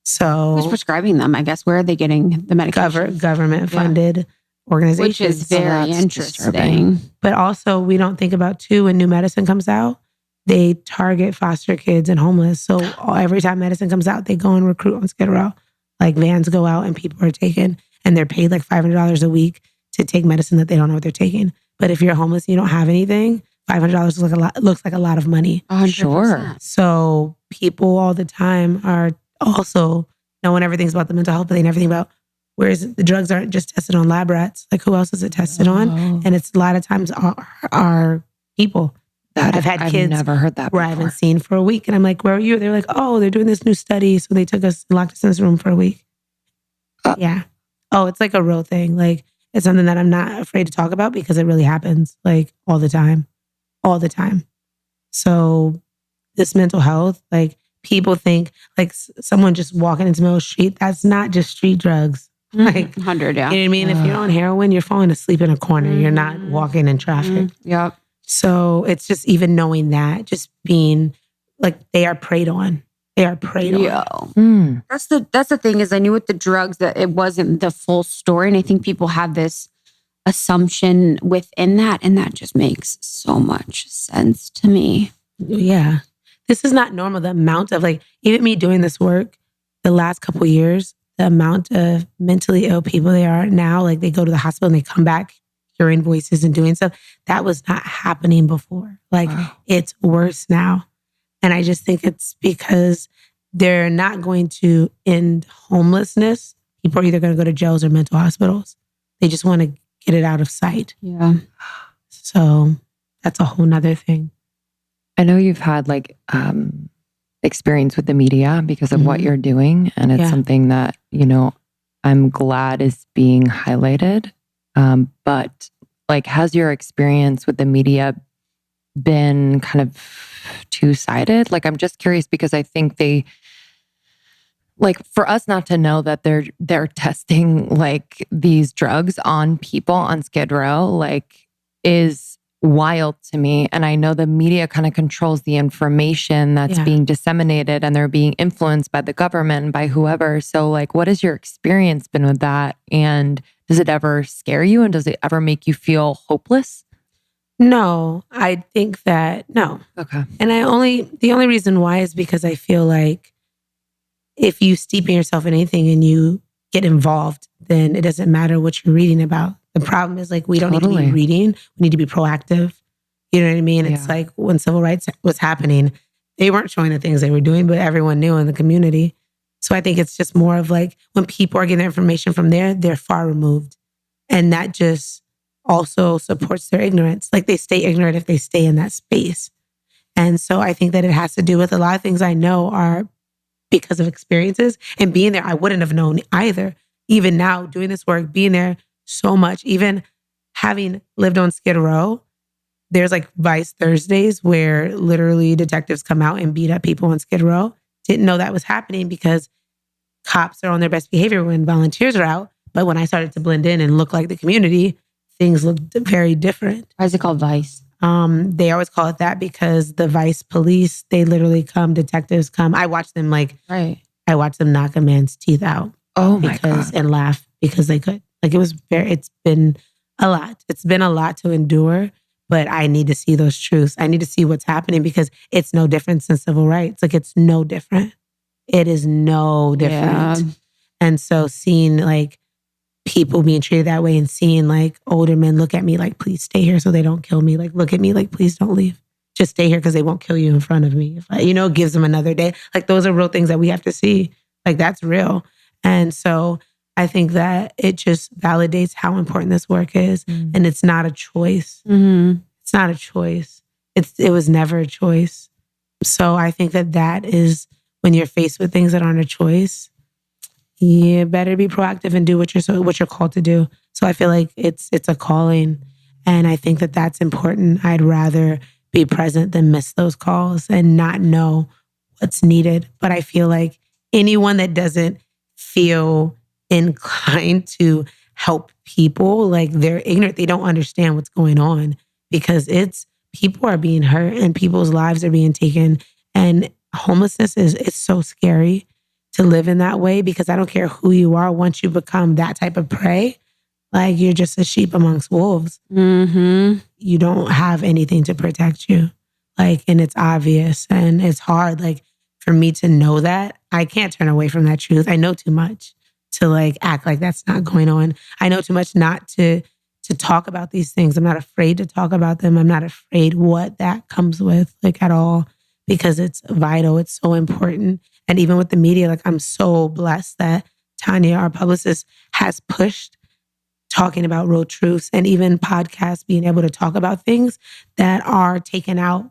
Speaker 1: So
Speaker 2: who's prescribing them? I guess, where are they getting the medication?
Speaker 1: Government funded organizations.
Speaker 2: Which is very interesting.
Speaker 1: But also, we don't think about too, when new medicine comes out, they target foster kids and homeless. So every time medicine comes out, they go and recruit on Skid Row. Like vans go out and people are taken and they're paid like $500 a week to take medicine that they don't know what they're taking. But if you're homeless and you don't have anything, $500 looks like a lot of money.
Speaker 2: 100%.
Speaker 3: Sure.
Speaker 1: So people all the time are also, no one ever thinks about the mental health, but they never think about, whereas the drugs aren't just tested on lab rats. Like who else is it tested on? And it's a lot of times our people. I've had kids
Speaker 3: never heard that
Speaker 1: where
Speaker 3: before.
Speaker 1: I haven't seen for a week. And I'm like, where are you? They're like, oh, they're doing this new study. So they took us and locked us in this room for a week. Yeah. Oh, it's like a real thing. Like it's something that I'm not afraid to talk about because it really happens like all the time. All the time. So this mental health, like people think like someone just walking into the middle of the street, that's not just street drugs. Like
Speaker 2: 100, yeah.
Speaker 1: You know what I mean? If you're on heroin, you're falling asleep in a corner. You're not walking in traffic.
Speaker 2: Yep.
Speaker 1: So it's just even knowing that, just being like they are preyed on. They are preyed on.
Speaker 2: That's the thing is I knew with the drugs that it wasn't the full story. And I think people have this assumption within that. And that just makes so much sense to me.
Speaker 1: Yeah. This is not normal. The amount of like, even me doing this work the last couple of years, the amount of mentally ill people they are now, like they go to the hospital and they come back hearing voices and doing stuff. That was not happening before. Like it's worse now. And I just think it's because they're not going to end homelessness. People are either going to go to jails or mental hospitals. They just want to get it out of sight.
Speaker 2: Yeah.
Speaker 1: So that's a whole nother thing.
Speaker 3: I know you've had like experience with the media because of what you're doing. And it's something that, you know, I'm glad is being highlighted. But like, has your experience with the media been kind of two-sided? Like, I'm just curious because I think they, like, for us not to know that they're testing like these drugs on people on Skid Row, like, is wild to me. And I know the media kind of controls the information that's being disseminated and they're being influenced by the government and by whoever. So like, what has your experience been with that? And does it ever scare you? And does it ever make you feel hopeless?
Speaker 1: No, I think that no.
Speaker 3: Okay.
Speaker 1: And the only reason why is because I feel like if you steep in yourself in anything and you get involved, then it doesn't matter what you're reading about. The problem is like, we don't need to be reading. We need to be proactive. You know what I mean? It's like when civil rights was happening, they weren't showing the things they were doing, but everyone knew in the community. So I think it's just more of like when people are getting their information from there, they're far removed. And that just also supports their ignorance. Like they stay ignorant if they stay in that space. And so I think that it has to do with a lot of things I know are because of experiences and being there. I wouldn't have known either. Even now doing this work, being there so much, even having lived on Skid Row, there's like Vice Thursdays where literally detectives come out and beat up people on Skid Row. Didn't know that was happening because cops are on their best behavior when volunteers are out. But when I started to blend in and look like the community, things looked very different.
Speaker 2: Why is it called Vice?
Speaker 1: They always call it that because the Vice police, they literally come, detectives come. I watch them I watched them knock a man's teeth out.
Speaker 3: Oh my God.
Speaker 1: And laugh because they could. Like it's been a lot. It's been a lot to endure, but I need to see those truths. I need to see what's happening because it's no different than civil rights. Like it's no different. It is no different. Yeah. And so seeing like people being treated that way and seeing like older men look at me like, please stay here so they don't kill me. Like, look at me like, please don't leave. Just stay here because they won't kill you in front of me. If I, gives them another day. Like those are real things that we have to see. Like that's real. And so I think that it just validates how important this work is. And it's not a choice. It's not a choice. It was never a choice. So I think that is when you're faced with things that aren't a choice, you better be proactive and do what you're called to do. So I feel like it's a calling. And I think that that's important. I'd rather be present than miss those calls and not know what's needed. But I feel like anyone that doesn't feel inclined to help people, like they're ignorant, they don't understand what's going on because people are being hurt and people's lives are being taken. And homelessness it's so scary to live in that way because I don't care who you are. Once you become that type of prey, like you're just a sheep amongst wolves. You don't have anything to protect you. Like, and it's obvious and it's hard. Like, for me to know that, I can't turn away from that truth. I know too much to like act like that's not going on. I know too much not to talk about these things. I'm not afraid to talk about them. I'm not afraid what that comes with, like, at all, because it's vital. It's so important. And even with the media, like, I'm so blessed that Tanya, our publicist, has pushed talking about real truths, and even podcasts, being able to talk about things that are taken out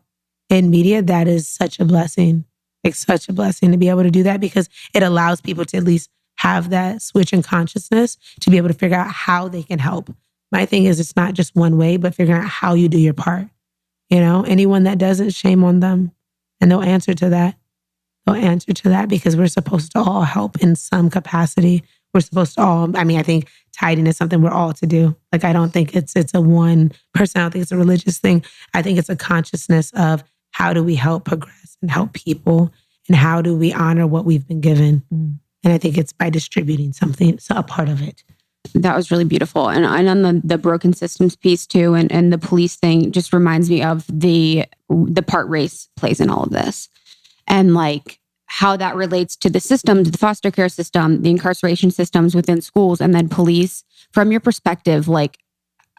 Speaker 1: in media. That is such a blessing. It's such a blessing to be able to do that, because it allows people to at least have that switch in consciousness to be able to figure out how they can help. My thing is, it's not just one way, but figuring out how you do your part. You know, anyone that doesn't, shame on them. And they'll answer to that. They'll answer to that, because we're supposed to all help in some capacity. We're supposed to all, I think tithing is something we're all to do. Like, I don't think it's a one person. I don't think it's a religious thing. I think it's a consciousness of how do we help progress and help people, and how do we honor what we've been given. And I think it's by distributing something, so a part of it.
Speaker 2: That was really beautiful. And on the broken systems piece too, and the police thing just reminds me of the part race plays in all of this. And like how that relates to the system, to the foster care system, the incarceration systems within schools, and then police. From your perspective, like,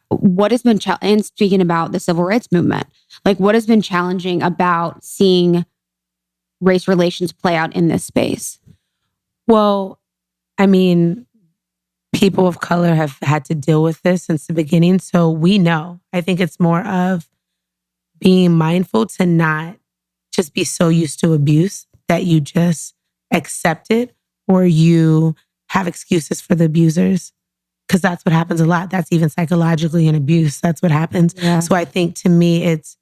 Speaker 2: what has been, and speaking about the civil rights movement, like, what has been challenging about seeing race relations play out in this space?
Speaker 1: Well, people of color have had to deal with this since the beginning. So we know. I think it's more of being mindful to not just be so used to abuse that you just accept it, or you have excuses for the abusers. Because that's what happens a lot. That's even psychologically an abuse. That's what happens. Yeah. So I think, to me, it's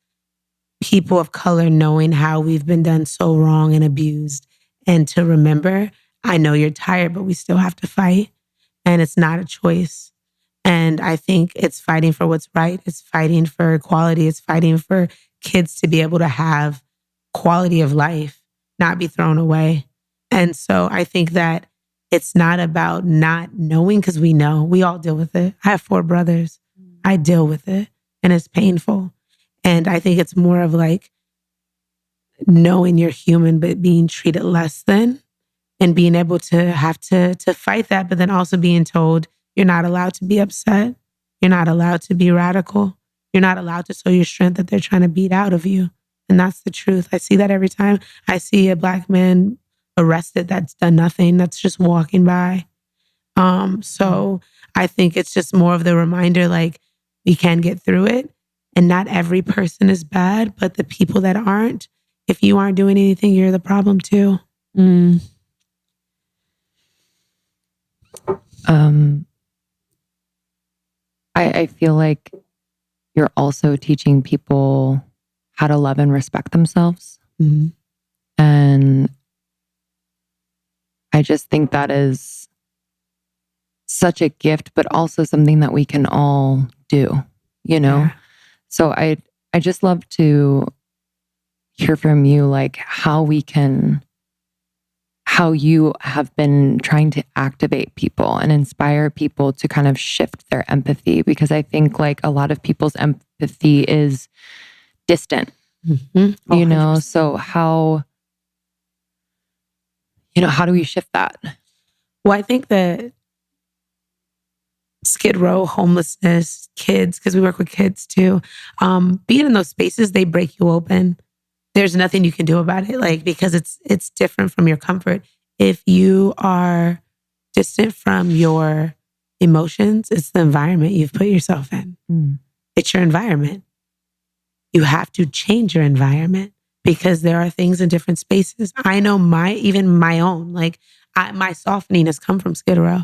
Speaker 1: people of color knowing how we've been done so wrong and abused, and to remember, I know you're tired, but we still have to fight. And it's not a choice. And I think it's fighting for what's right. It's fighting for equality. It's fighting for kids to be able to have quality of life, not be thrown away. And so I think that it's not about not knowing, because we know. We all deal with it. I have 4 brothers. I deal with it, and it's painful. And I think it's more of like knowing you're human, but being treated less than, and being able to have to fight that, but then also being told you're not allowed to be upset. You're not allowed to be radical. You're not allowed to show your strength that they're trying to beat out of you. And that's the truth. I see that every time I see a Black man arrested that's done nothing, that's just walking by. So I think it's just more of the reminder, like, we can get through it. And not every person is bad, but the people that aren't, if you aren't doing anything, you're the problem too.
Speaker 3: I feel like you're also teaching people how to love and respect themselves. And I just think that is such a gift, but also something that we can all do, you know? Yeah. So I just love to hear from you, like, how you have been trying to activate people and inspire people to kind of shift their empathy, because I think, like, a lot of people's empathy is distant, you know? So how do we shift that?
Speaker 1: Well, I think that Skid Row, homelessness, kids, because we work with kids too, being in those spaces, they break you open. There's nothing you can do about it, like, because it's different from your comfort. If you are distant from your emotions, it's the environment you've put yourself in. It's your environment. You have to change your environment, because there are things in different spaces. I know even my own, like, my softening has come from Skid Row,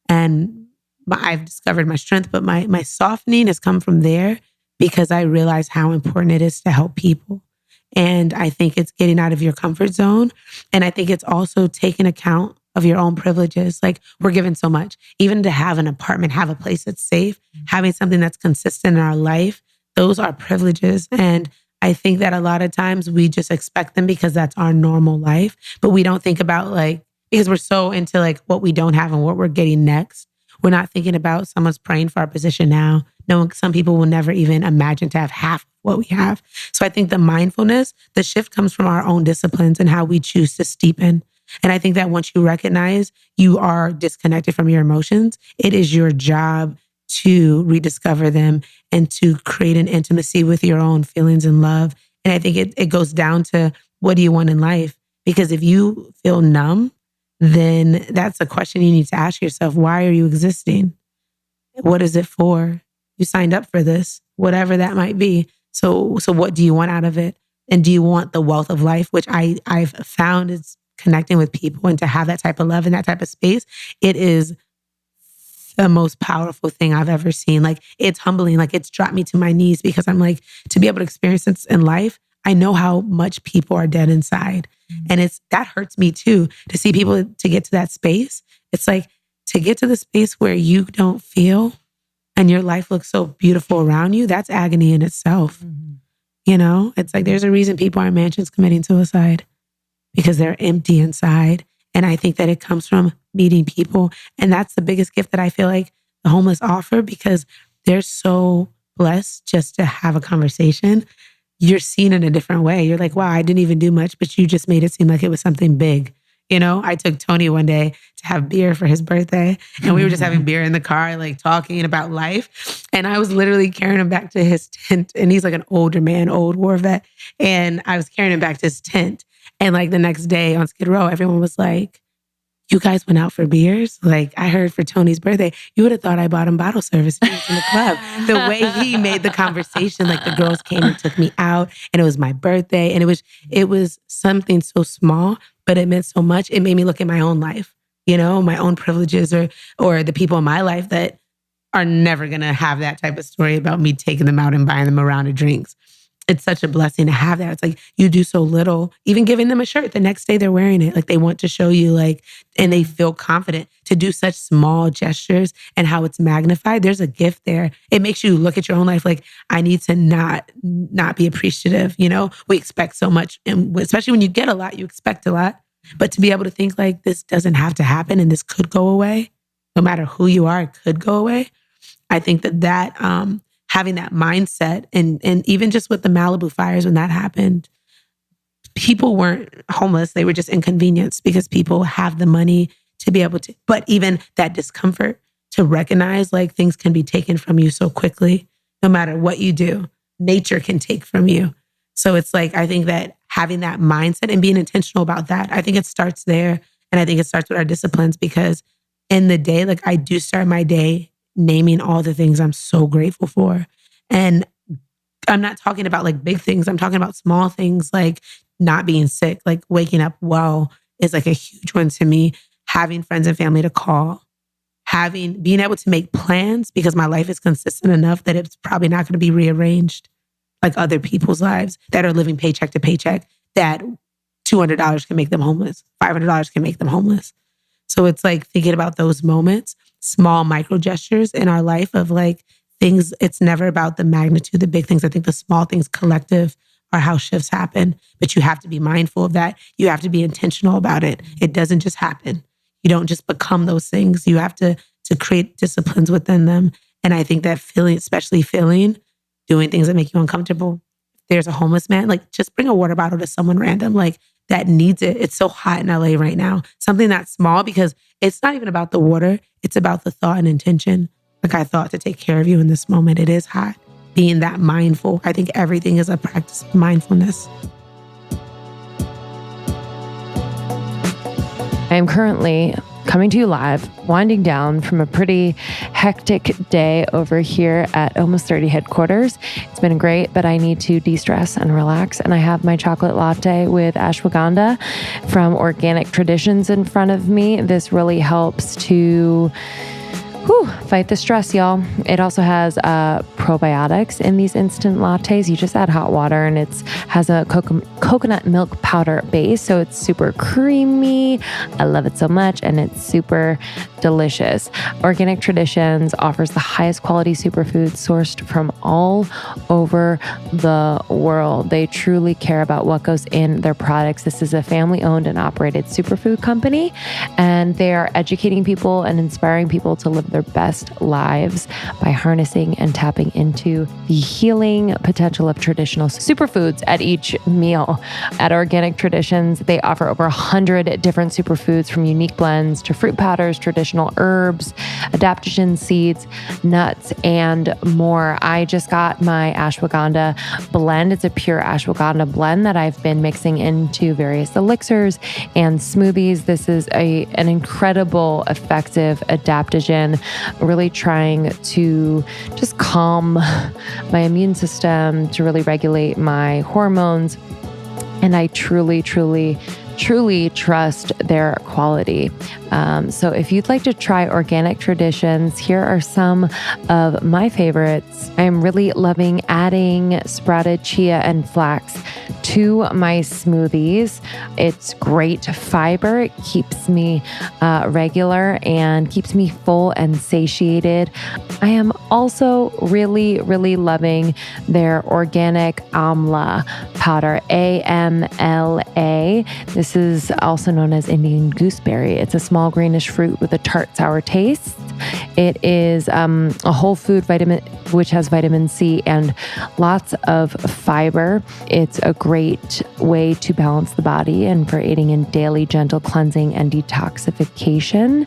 Speaker 1: and I've discovered my strength, but my softening has come from there, because I realize how important it is to help people. And I think it's getting out of your comfort zone. And I think it's also taking account of your own privileges. Like, we're given so much, even to have an apartment, have a place that's safe, having something that's consistent in our life. Those are privileges. And I think that a lot of times we just expect them because that's our normal life, but we don't think about, like, because we're so into, like, what we don't have and what we're getting next. We're not thinking about someone's praying for our position now. No, some people will never even imagine to have half what we have. So I think the mindfulness, the shift comes from our own disciplines and how we choose to steepen. And I think that once you recognize you are disconnected from your emotions, it is your job to rediscover them and to create an intimacy with your own feelings and love. And I think it goes down to, what do you want in life? Because if you feel numb, then that's a question you need to ask yourself. Why are you existing? What is it for? You signed up for this, whatever that might be. So what do you want out of it? And do you want the wealth of life, which I've found is connecting with people, and to have that type of love and that type of space, it is the most powerful thing I've ever seen. Like, it's humbling. Like, it's dropped me to my knees, because I'm like, to be able to experience this in life, I know how much people are dead inside. And that hurts me too, to see people to get to that space. It's like, to get to the space where you don't feel and your life looks so beautiful around you, that's agony in itself. You know, it's like, there's a reason people are in mansions committing suicide, because they're empty inside. And I think that it comes from meeting people. And that's the biggest gift that I feel like the homeless offer, because they're so blessed just to have a conversation. You're seen in a different way. You're like, wow, I didn't even do much, but you just made it seem like it was something big. You know, I took Tony one day to have beer for his birthday, and we were just having beer in the car, like talking about life. And I was literally carrying him back to his tent. And he's like an older man, old war vet. And I was carrying him back to his tent. And like the next day on Skid Row, everyone was like, you guys went out for beers? Like, I heard for Tony's birthday, you would have thought I bought him bottle service in the club. The way he made the conversation, like the girls came and took me out, and it was my birthday. And it was something so small, but it meant so much. It made me look at my own life, you know, my own privileges, or the people in my life that are never going to have that type of story about me taking them out and buying them a round of drinks. It's such a blessing to have that. It's like, you do so little, even giving them a shirt. The next day they're wearing it. Like, they want to show you, like, and they feel confident to do such small gestures, and how it's magnified. There's a gift there. It makes you look at your own life like, I need to not be appreciative. You know, we expect so much. And especially when you get a lot, you expect a lot. But to be able to think like, this doesn't have to happen and this could go away, no matter who you are, it could go away. I think that having that mindset, and even just with the Malibu fires, when that happened, people weren't homeless. They were just inconvenienced, because people have the money to be able to, but even that discomfort to recognize, like, things can be taken from you so quickly, no matter what you do, nature can take from you. So it's like, I think that having that mindset and being intentional about that, I think it starts there. And I think it starts with our disciplines, because in the day, like, I do start my day naming all the things I'm so grateful for. And I'm not talking about like big things. I'm talking about small things, like not being sick, like waking up well is like a huge one to me. Having friends and family to call, being able to make plans, because my life is consistent enough that it's probably not going to be rearranged like other people's lives that are living paycheck to paycheck, that $200 can make them homeless, $500 can make them homeless. So it's like thinking about those moments, small micro gestures in our life of like things. It's never about the magnitude, the big things. I think the small things collective are how shifts happen, but you have to be mindful of that. You have to be intentional about it. It doesn't just happen. You don't just become those things. You have to create disciplines within them. And I think that especially doing things that make you uncomfortable. If there's a homeless man, like just bring a water bottle to someone random, like that needs it. It's so hot in LA right now. Something that's small, because it's not even about the water. It's about the thought and intention. Like, I thought to take care of you in this moment. It is hot. Being that mindful. I think everything is a practice of mindfulness.
Speaker 3: I am currently coming to you live, winding down from a pretty hectic day over here at Almost 30 headquarters. It's been great, but I need to de-stress and relax. And I have my chocolate latte with ashwagandha from Organic Traditions in front of me. This really helps to fight the stress, y'all. It also has probiotics in these instant lattes. You just add hot water, and it has a coconut milk powder base. So it's super creamy. I love it so much, and it's super delicious. Organic Traditions offers the highest quality superfoods sourced from all over the world. They truly care about what goes in their products. This is a family-owned and operated superfood company, and they are educating people and inspiring people to live their best lives by harnessing and tapping into the healing potential of traditional superfoods at each meal. At Organic Traditions, they offer over 100 different superfoods, from unique blends to fruit powders, traditional herbs, adaptogen seeds, nuts, and more. I just got my ashwagandha blend. It's a pure ashwagandha blend that I've been mixing into various elixirs and smoothies. This is an incredible, effective adaptogen, really trying to just calm my immune system, to really regulate my hormones. And I truly trust their quality. So if you'd like to try Organic Traditions, here are some of my favorites. I am really loving adding sprouted chia and flax to my smoothies. It's great fiber. It keeps me regular and keeps me full and satiated. I am also really loving their organic amla powder, AMLA. This is also known as Indian gooseberry. It's a small greenish fruit with a tart, sour taste. It is a whole food vitamin, which has vitamin C and lots of fiber. It's a great way to balance the body and for aiding in daily gentle cleansing and detoxification.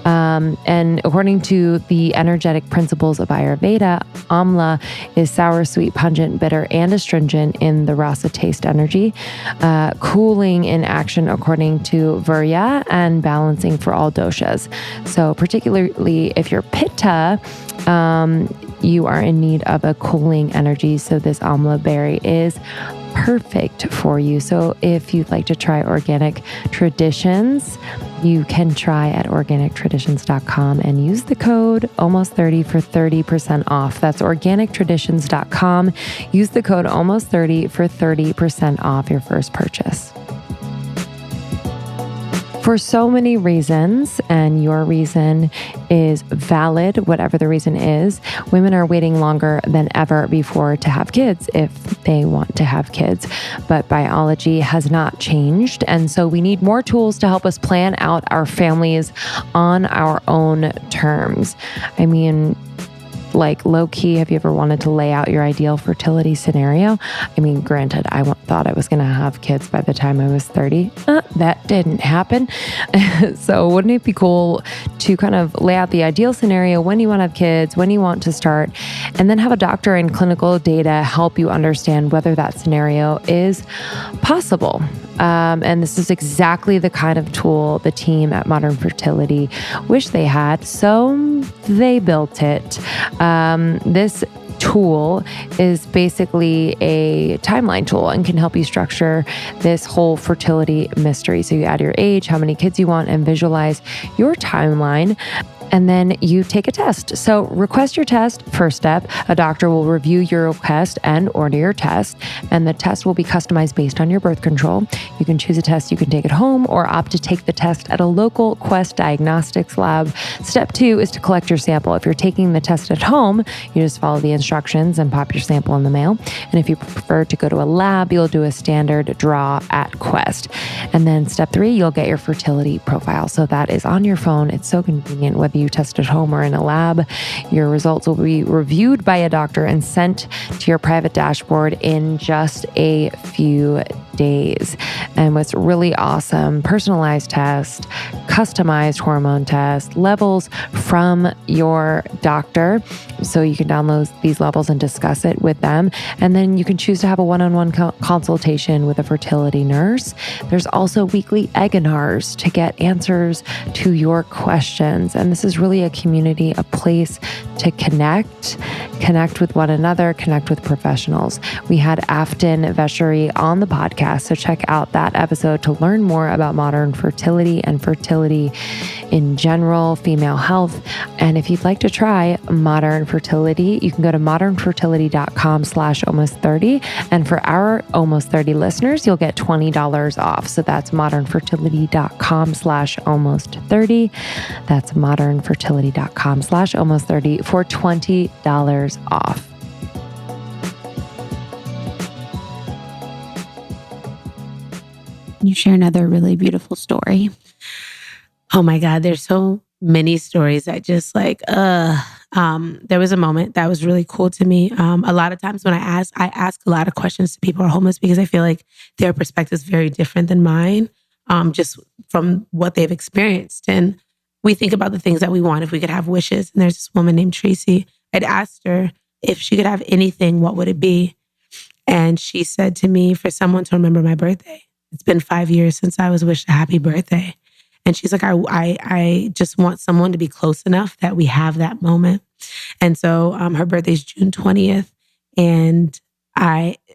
Speaker 3: And according to the energetic principles of Ayurveda, amla is sour, sweet, pungent, bitter, and astringent in the rasa taste energy, cooling in action according to Virya, and balancing for all doshas. So particularly if you're Pitta, you are in need of a cooling energy. So this amla berry is perfect for you. So if you'd like to try Organic Traditions, you can try at organictraditions.com and use the code almost30 for 30% off. That's organictraditions.com. Use the code almost30 for 30% off your first purchase. For so many reasons, and your reason is valid, whatever the reason is, women are waiting longer than ever before to have kids if they want to have kids. But biology has not changed. And so we need more tools to help us plan out our families on our own terms. I mean, like low key, have you ever wanted to lay out your ideal fertility scenario? I mean, granted, I thought I was going to have kids by the time I was 30. That didn't happen. So wouldn't it be cool to kind of lay out the ideal scenario, when you want to have kids, when you want to start, and then have a doctor and clinical data help you understand whether that scenario is possible. And this is exactly the kind of tool the team at Modern Fertility wish they had, so they built it. This tool is basically a timeline tool and can help you structure this whole fertility mystery. So you add your age, how many kids you want, and visualize your timeline. And then you take a test. So request your test. First step, a doctor will review your request and order your test. And the test will be customized based on your birth control. You can choose a test you can take at home or opt to take the test at a local Quest Diagnostics lab. Step 2 is to collect your sample. If you're taking the test at home, you just follow the instructions and pop your sample in the mail. And if you prefer to go to a lab, you'll do a standard draw at Quest. And then step 3, you'll get your fertility profile. So that is on your phone. It's so convenient, whether you test at home or in a lab. Your results will be reviewed by a doctor and sent to your private dashboard in just a few days. And what's really awesome, personalized test, customized hormone test, levels from your doctor. So you can download these levels and discuss it with them. And then you can choose to have a one-on-one consultation with a fertility nurse. There's also weekly webinars to get answers to your questions. And this is really a community, a place to connect with one another, connect with professionals. We had Afton Vesheri on the podcast, so check out that episode to learn more about modern fertility and fertility in general, female health. And if you'd like to try Modern Fertility, you can go to modernfertility.com/almost30. And for our almost 30 listeners, you'll get $20 off. So that's modernfertility.com/almost30. That's modernfertility.com/almost30 for $20 off.
Speaker 2: Can you share another really beautiful story?
Speaker 1: Oh my God, there's so many stories that just like, there was a moment that was really cool to me. A lot of times when I ask a lot of questions to people who are homeless because I feel like their perspective is very different than mine, just from what they've experienced. And we think about the things that we want if we could have wishes. And there's this woman named Tracy. I'd asked her if she could have anything, what would it be? And she said to me, for someone to remember my birthday. It's been 5 years since I was wished a happy birthday. And she's like, I just want someone to be close enough that we have that moment. And so her birthday's June 20th. And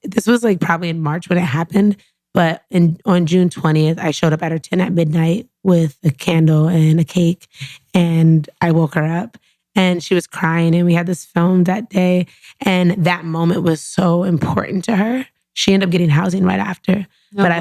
Speaker 1: this was like probably in March when it happened. But on June 20th, I showed up at her tent at midnight with a candle and a cake. And I woke her up and she was crying. And we had this film that day. And that moment was so important to her. She ended up getting housing right after.
Speaker 2: No
Speaker 1: but
Speaker 2: way.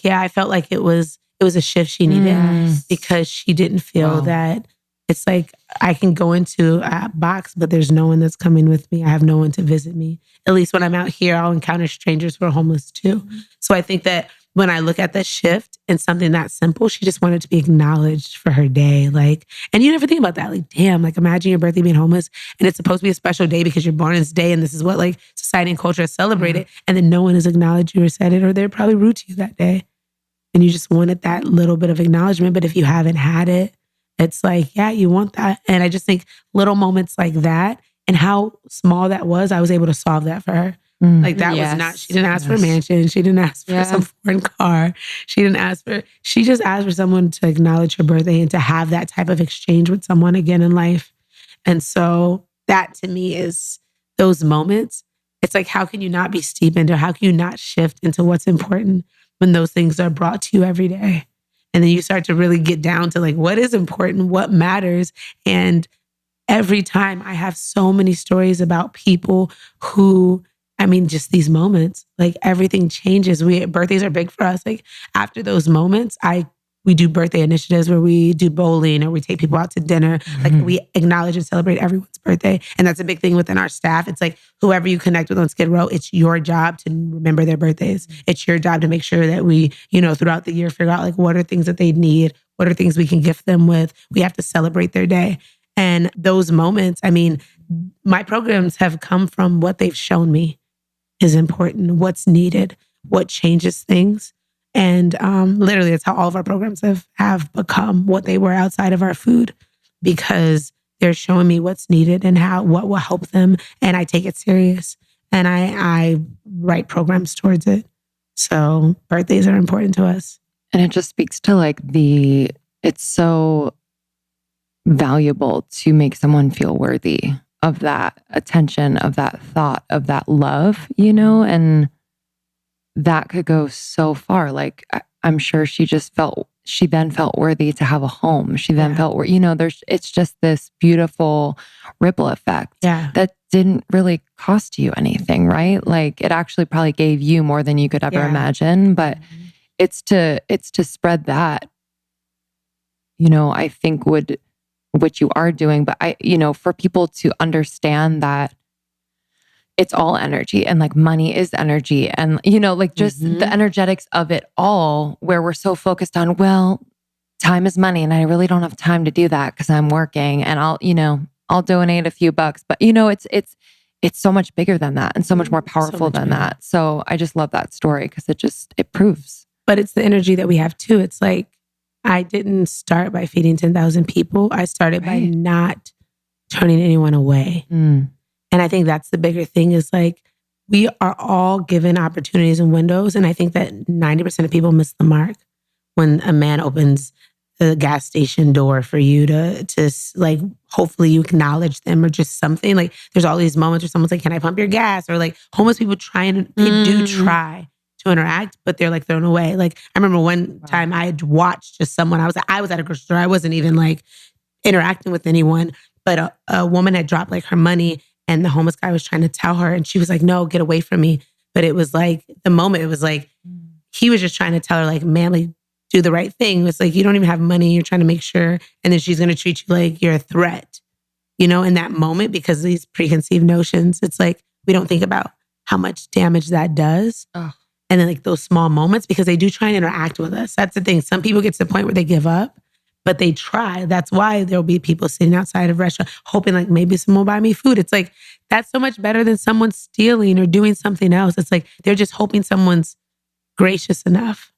Speaker 1: I felt like it was a shift she needed because she didn't feel that it's like I can go into a box, but there's no one that's coming with me. I have no one to visit me. At least when I'm out here, I'll encounter strangers who are homeless too. So I think that when I look at the shift and something that simple, she just wanted to be acknowledged for her day. Like, and you never think about that. Like, damn, like imagine your birthday being homeless and it's supposed to be a special day because you're born on this day and this is what like society and culture has celebrated. And then no one has acknowledged you or said it, or they're probably rude to you that day. And you just wanted that little bit of acknowledgement. But if you haven't had it, it's like, yeah, you want that. And I just think little moments like that and how small that was, I was able to solve that for her. Like that was not, she didn't ask for a mansion. She didn't ask for some foreign car. She just asked for someone to acknowledge her birthday and to have that type of exchange with someone again in life. And so that to me is those moments. It's like, how can you not be steepened or how can you not shift into what's important when those things are brought to you every day? And then you start to really get down to like, what is important, what matters. And every time I have so many stories about people who, I mean, just these moments, like everything changes. Birthdays are big for us. Like after those moments, we do birthday initiatives where we do bowling or we take people out to dinner. Like we acknowledge and celebrate everyone's birthday. And that's a big thing within our staff. It's like whoever you connect with on Skid Row, it's your job to remember their birthdays. It's your job to make sure that we, throughout the year, figure out like what are things that they need? What are things we can gift them with? We have to celebrate their day. And those moments, I mean, my programs have come from what they've shown me is important, what's needed, what changes things. And literally, it's how all of our programs have become what they were outside of our food, because they're showing me what's needed and what will help them. And I take it serious. And I write programs towards it. So birthdays are important to us.
Speaker 3: And it just speaks to like it's so valuable to make someone feel worthy of that attention, of that thought, of that love, and that could go so far. Like I'm sure she then felt worthy to have a home. She then felt, it's just this beautiful ripple effect that didn't really cost you anything, right? Like it actually probably gave you more than you could ever imagine, but it's to spread that, I think what you are doing, but for people to understand that it's all energy and like money is energy and, like just the energetics of it all, where we're so focused on, well, time is money and I really don't have time to do that because I'm working and I'll donate a few bucks, but it's so much bigger than that and so much more powerful than that. So I just love that story because it proves.
Speaker 1: But it's the energy that we have too. It's like, I didn't start by feeding 10,000 people. I started by not turning anyone away. And I think that's the bigger thing is like, we are all given opportunities and windows. And I think that 90% of people miss the mark when a man opens the gas station door for you to like, hopefully you acknowledge them or just something. Like there's all these moments where someone's like, can I pump your gas? Or like homeless people they do try to interact, but they're like thrown away. Like I remember one time I had watched just someone, I was at a grocery store. I wasn't even like interacting with anyone, but a woman had dropped like her money and the homeless guy was trying to tell her and she was like, no, get away from me. But it was like the moment, it was like, he was just trying to tell her like, man, like do the right thing. It's like, you don't even have money. You're trying to make sure. And then she's going to treat you like you're a threat, in that moment, because of these preconceived notions. It's like, we don't think about how much damage that does.
Speaker 3: Oh.
Speaker 1: And then like those small moments, because they do try and interact with us. That's the thing. Some people get to the point where they give up, but they try. That's why there'll be people sitting outside of restaurants hoping like maybe someone will buy me food. It's like, that's so much better than someone stealing or doing something else. It's like, they're just hoping someone's gracious enough.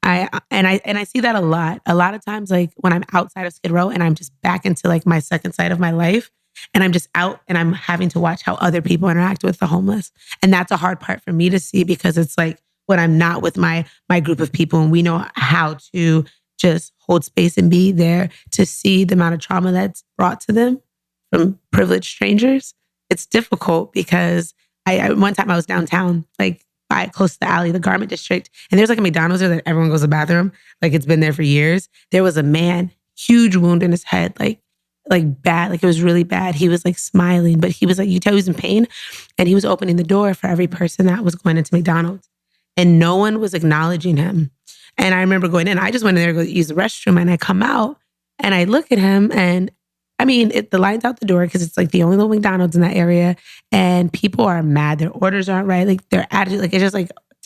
Speaker 1: I see that a lot. A lot of times, like when I'm outside of Skid Row and I'm just back into like my second side of my life, and I'm just out and I'm having to watch how other people interact with the homeless. And that's a hard part for me to see, because it's like when I'm not with my group of people and we know how to just hold space and be there, to see the amount of trauma that's brought to them from privileged strangers. It's difficult because one time I was downtown, like close to the alley, the garment district, and there's like a McDonald's there that everyone goes to the bathroom. Like it's been there for years. There was a man, huge wound in his head, like bad, like it was really bad. He was like smiling, but he was like, you tell he was in pain, and he was opening the door for every person that was going into McDonald's, and no one was acknowledging him. And I remember going in, I just went in there to go use the restroom, and I come out and I look at him, and I mean, the line's out the door because it's like the only little McDonald's in that area, and people are mad. Their orders aren't right. Like their attitude, like it's just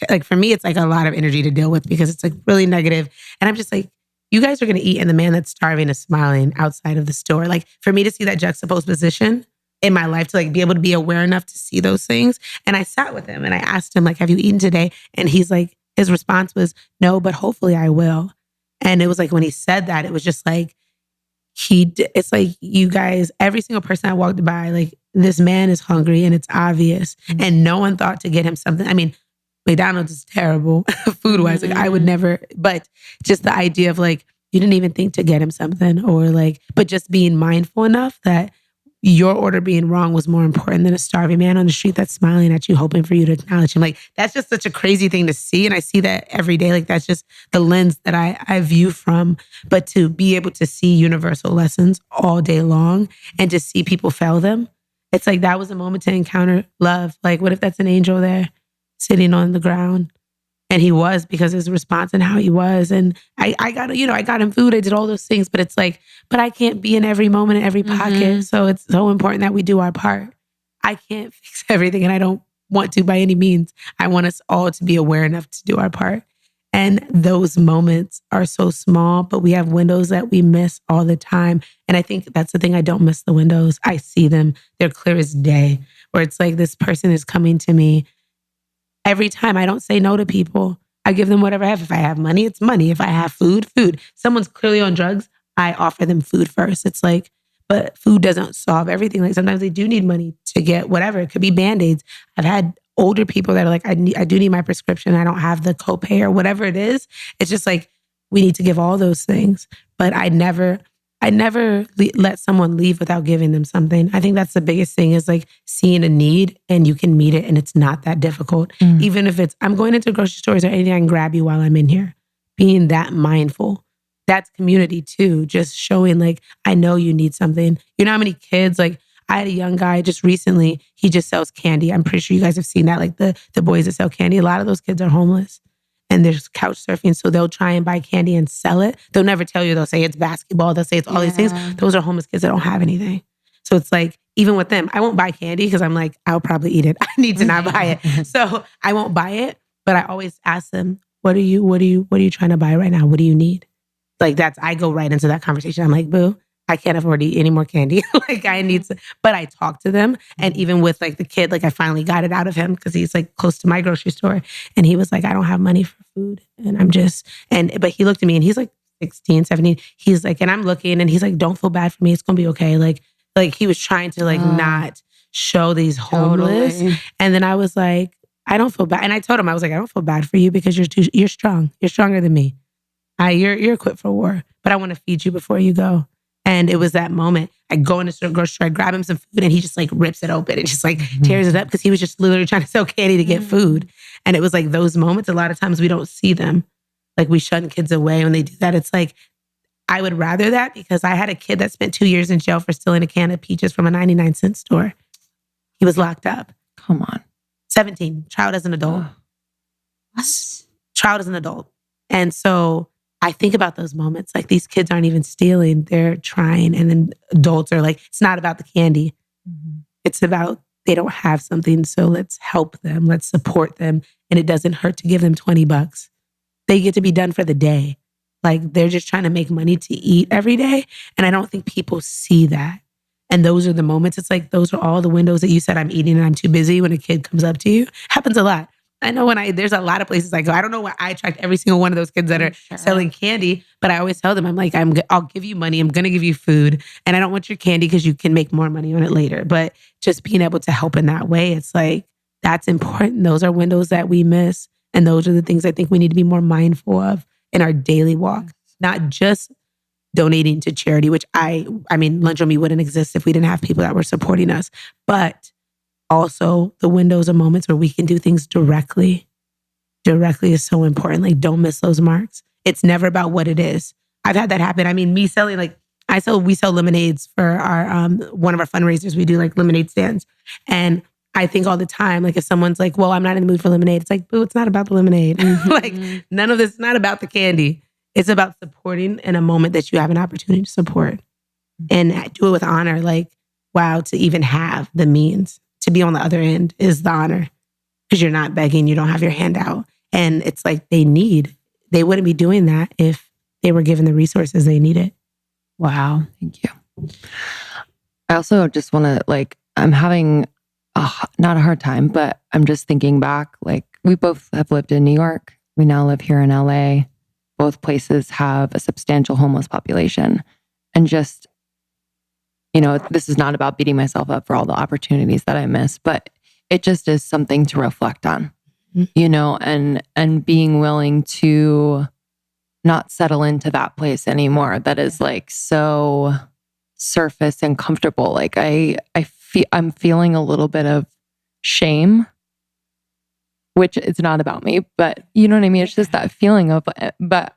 Speaker 1: like for me, it's like a lot of energy to deal with because it's like really negative. And I'm just like, you guys are going to eat, and the man that's starving is smiling outside of the store. Like for me to see that juxtaposed position in my life, to like be able to be aware enough to see those things. And I sat with him and I asked him like, have you eaten today? And he's like, his response was, no, but hopefully I will. And it was like, when he said that, it was just like, it's like, you guys, every single person I walked by, like this man is hungry and it's obvious. And no one thought to get him something. I mean, McDonald's is terrible food-wise. Like I would never, but just the idea of like, you didn't even think to get him something, or like, but just being mindful enough that your order being wrong was more important than a starving man on the street that's smiling at you, hoping for you to acknowledge him. Like that's just such a crazy thing to see. And I see that every day. Like that's just the lens that I view from. But to be able to see universal lessons all day long and to see people fail them, it's like that was a moment to encounter love. Like what if that's an angel there sitting on the ground? And he was, because his response and how he was. And I got him food. I did all those things, but it's like, but I can't be in every moment, in every pocket. So it's so important that we do our part. I can't fix everything, and I don't want to by any means. I want us all to be aware enough to do our part. And those moments are so small, but we have windows that we miss all the time. And I think that's the thing. I don't miss the windows. I see them. They're clear as day, where it's like this person is coming to me. Every time, I don't say no to people. I give them whatever I have. If I have money, it's money. If I have food, food. Someone's clearly on drugs, I offer them food first. It's like, but food doesn't solve everything. Like sometimes they do need money to get whatever. It could be Band-Aids. I've had older people that are like, I do need my prescription. I don't have the copay or whatever it is. It's just like, we need to give all those things. But I never let someone leave without giving them something. I think that's the biggest thing, is like seeing a need and you can meet it, and it's not that difficult. Even if it's, I'm going into grocery stores or anything, I can grab you while I'm in here. Being that mindful. That's community too. Just showing like, I know you need something. You know how many kids, like I had a young guy just recently, he just sells candy. I'm pretty sure you guys have seen that. Like the boys that sell candy, a lot of those kids are homeless. And there's couch surfing, so they'll try and buy candy and sell it. They'll never tell you. They'll say it's basketball. They'll say it's all these things. Those are homeless kids that don't have anything. So it's like, even with them, I won't buy candy because I'm like, I'll probably eat it. I need to not buy it. So I won't buy it. But I always ask them, what are you trying to buy right now? What do you need? Like I go right into that conversation. I'm like, boo, I can't afford to eat any more candy. Like I need to, but I talk to them. And even with like the kid, like I finally got it out of him because he's like close to my grocery store. And he was like, I don't have money for food. And but he looked at me and he's like 16, 17. He's like, and I'm looking and he's like, don't feel bad for me. It's going to be okay. Like he was trying to like not show these homeless. Totally. And then I was like, I don't feel bad. And I told him, I was like, I don't feel bad for you because you're strong. You're stronger than me. You're equipped for war, but I want to feed you before you go. And it was that moment. I go into the grocery store, I grab him some food, and he just like rips it open and just like tears it up because he was just literally trying to sell candy to get food. And it was like those moments, a lot of times we don't see them. Like we shun kids away when they do that. It's like, I would rather that, because I had a kid that spent 2 years in jail for stealing a can of peaches from a 99-cent store. He was locked up.
Speaker 3: Come on.
Speaker 1: 17, trialed as an adult. What? Trialed as an adult. And so I think about those moments. Like these kids aren't even stealing, they're trying. And then adults are like, it's not about the candy. It's about they don't have something. So let's help them. Let's support them. And it doesn't hurt to give them $20. They get to be done for the day. Like they're just trying to make money to eat every day. And I don't think people see that. And those are the moments. It's like, those are all the windows that you said, I'm eating and I'm too busy, when a kid comes up to you. Happens a lot. I know there's a lot of places I go. I don't know why I attract every single one of those kids that are selling candy, but I always tell them, I'm like, I'll give you money. I'm going to give you food. And I don't want your candy because you can make more money on it later. But just being able to help in that way, it's like, that's important. Those are windows that we miss. And those are the things I think we need to be more mindful of in our daily walk, not just donating to charity, which I mean, Lunch on Me wouldn't exist if we didn't have people that were supporting us, but also the windows of moments where we can do things directly. Directly is so important. Like, don't miss those marks. It's never about what it is. I've had that happen. I mean, me selling, like, we sell lemonades for our, one of our fundraisers. We do like lemonade stands. And I think all the time, like if someone's like, well, I'm not in the mood for lemonade. It's like, boo, it's not about the lemonade. Like none of this is not about the candy. It's about supporting in a moment that you have an opportunity to support and do it with honor. Like, wow, to even have the means to be on the other end is the honor, because you're not begging, you don't have your hand out. And it's like they wouldn't be doing that if they were given the resources they needed.
Speaker 3: Wow. Thank you. I also just want to I'm having not a hard time, but I'm just thinking back, like we both have lived in New York. We now live here in LA. Both places have a substantial homeless population. And just, this is not about beating myself up for all the opportunities that I miss, but it just is something to reflect on, and being willing to not settle into that place anymore. That is like so surface and comfortable. Like I'm feeling a little bit of shame, which it's not about me, but you know what I mean? It's just that feeling of, but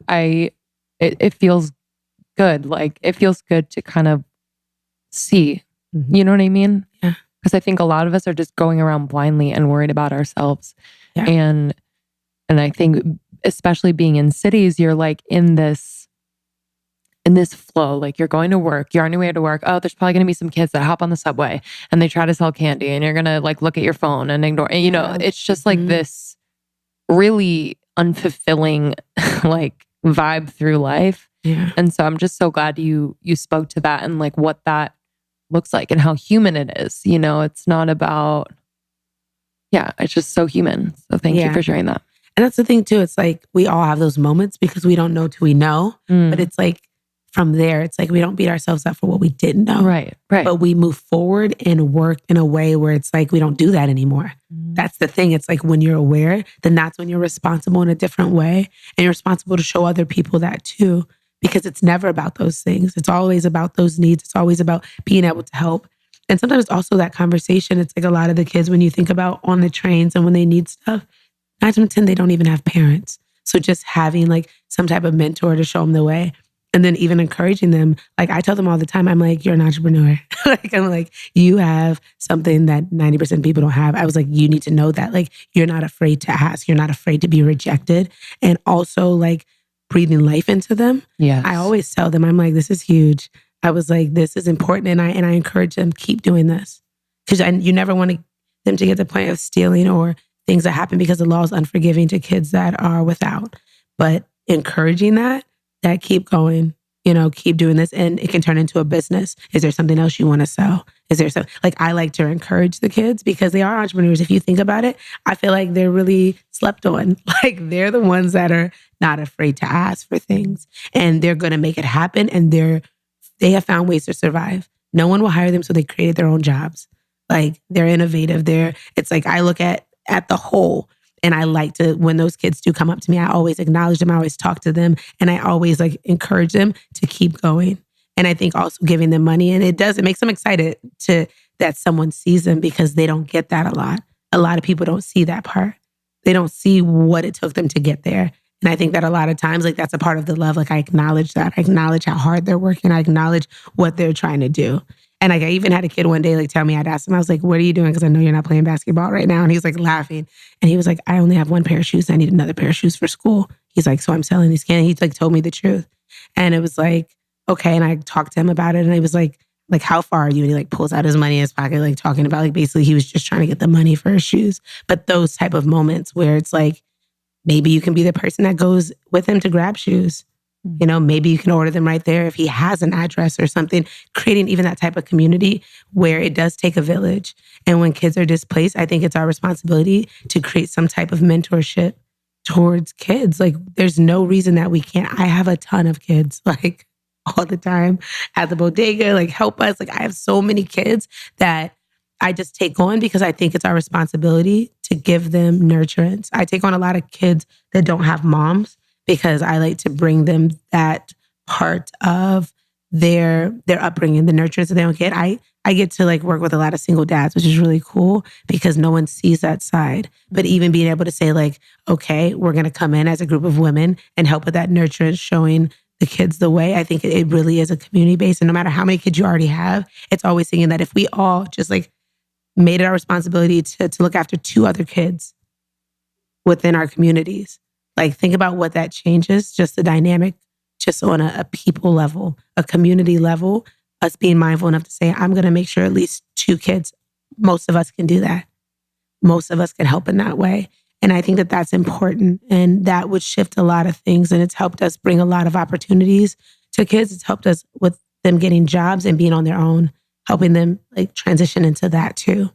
Speaker 3: it feels good. Like it feels good to kind of see, you know what I mean?
Speaker 1: Yeah.
Speaker 3: Because I think a lot of us are just going around blindly and worried about ourselves.
Speaker 1: Yeah.
Speaker 3: And I think especially being in cities, you're like in this flow, like you're going to work, you're on your way to work. Oh, there's probably going to be some kids that hop on the subway and they try to sell candy and you're going to like look at your phone and ignore, it's just like this really unfulfilling like vibe through life.
Speaker 1: Yeah.
Speaker 3: And so I'm just so glad you spoke to that and like what that looks like and how human it is. It's not about, it's just so human. So thank you for sharing that.
Speaker 1: And that's the thing too. It's like, we all have those moments because we don't know till we know, but it's like, from there, it's like we don't beat ourselves up for what we didn't know.
Speaker 3: Right.
Speaker 1: But we move forward and work in a way where it's like we don't do that anymore. That's the thing. It's like when you're aware, then that's when you're responsible in a different way. And you're responsible to show other people that too, because it's never about those things. It's always about those needs. It's always about being able to help. And sometimes it's also that conversation. It's like a lot of the kids, when you think about on the trains and when they need stuff, 9 times out of 10, they don't even have parents. So just having like some type of mentor to show them the way. And then even encouraging them. Like I tell them all the time, I'm like, you're an entrepreneur. I'm like, you have something that 90% of people don't have. I was like, you need to know that. Like, you're not afraid to ask. You're not afraid to be rejected. And also like breathing life into them.
Speaker 3: Yeah.
Speaker 1: I always tell them, I'm like, this is huge. I was like, this is important. And I encourage them, keep doing this. Because you never want them to get to the point of stealing or things that happen, because the law is unforgiving to kids that are without. But encouraging that keep going, keep doing this, and it can turn into a business. Is there something else you want to sell? Is there something, like I like to encourage the kids because they are entrepreneurs. If you think about it, I feel like they're really slept on. Like they're the ones that are not afraid to ask for things, and they're going to make it happen. And they have found ways to survive. No one will hire them, so they created their own jobs. Like they're innovative. It's like I look at the whole. And I like to, when those kids do come up to me, I always acknowledge them. I always talk to them. And I always like encourage them to keep going. And I think also giving them money. And it makes them excited that someone sees them, because they don't get that a lot. A lot of people don't see that part. They don't see what it took them to get there. And I think that a lot of times, like that's a part of the love. Like I acknowledge that. I acknowledge how hard they're working. I acknowledge what they're trying to do. And like I even had a kid one day like tell me, I'd asked him, I was like, what are you doing? Because I know you're not playing basketball right now. And he was like laughing. And he was like, I only have one pair of shoes. I need another pair of shoes for school. He's like, so I'm selling these candy. He like told me the truth. And it was like, okay. And I talked to him about it. And I was like, how far are you? And he like pulls out his money in his pocket, like talking about like basically he was just trying to get the money for his shoes. But those type of moments where it's like, maybe you can be the person that goes with him to grab shoes. You know, maybe you can order them right there if he has an address or something, creating even that type of community where it does take a village. And when kids are displaced, I think it's our responsibility to create some type of mentorship towards kids. Like, there's no reason that we can't. I have a ton of kids, like all the time at the bodega, like help us. Like, I have so many kids that I just take on because I think it's our responsibility to give them nurturance. I take on a lot of kids that don't have moms because I like to bring them that part of their upbringing, the nurturance that they don't get. I get to like work with a lot of single dads, which is really cool because no one sees that side. But even being able to say like, okay, we're going to come in as a group of women and help with that nurturance, showing the kids the way. I think it really is a community base. And no matter how many kids you already have, it's always thinking that if we all just like made it our responsibility to look after 2 other kids within our communities, like think about what that changes, just the dynamic, just on a people level, a community level, us being mindful enough to say, I'm going to make sure at least 2 kids, most of us can do that. Most of us can help in that way. And I think that that's important. And that would shift a lot of things. And it's helped us bring a lot of opportunities to kids. It's helped us with them getting jobs and being on their own, helping them like transition into that too.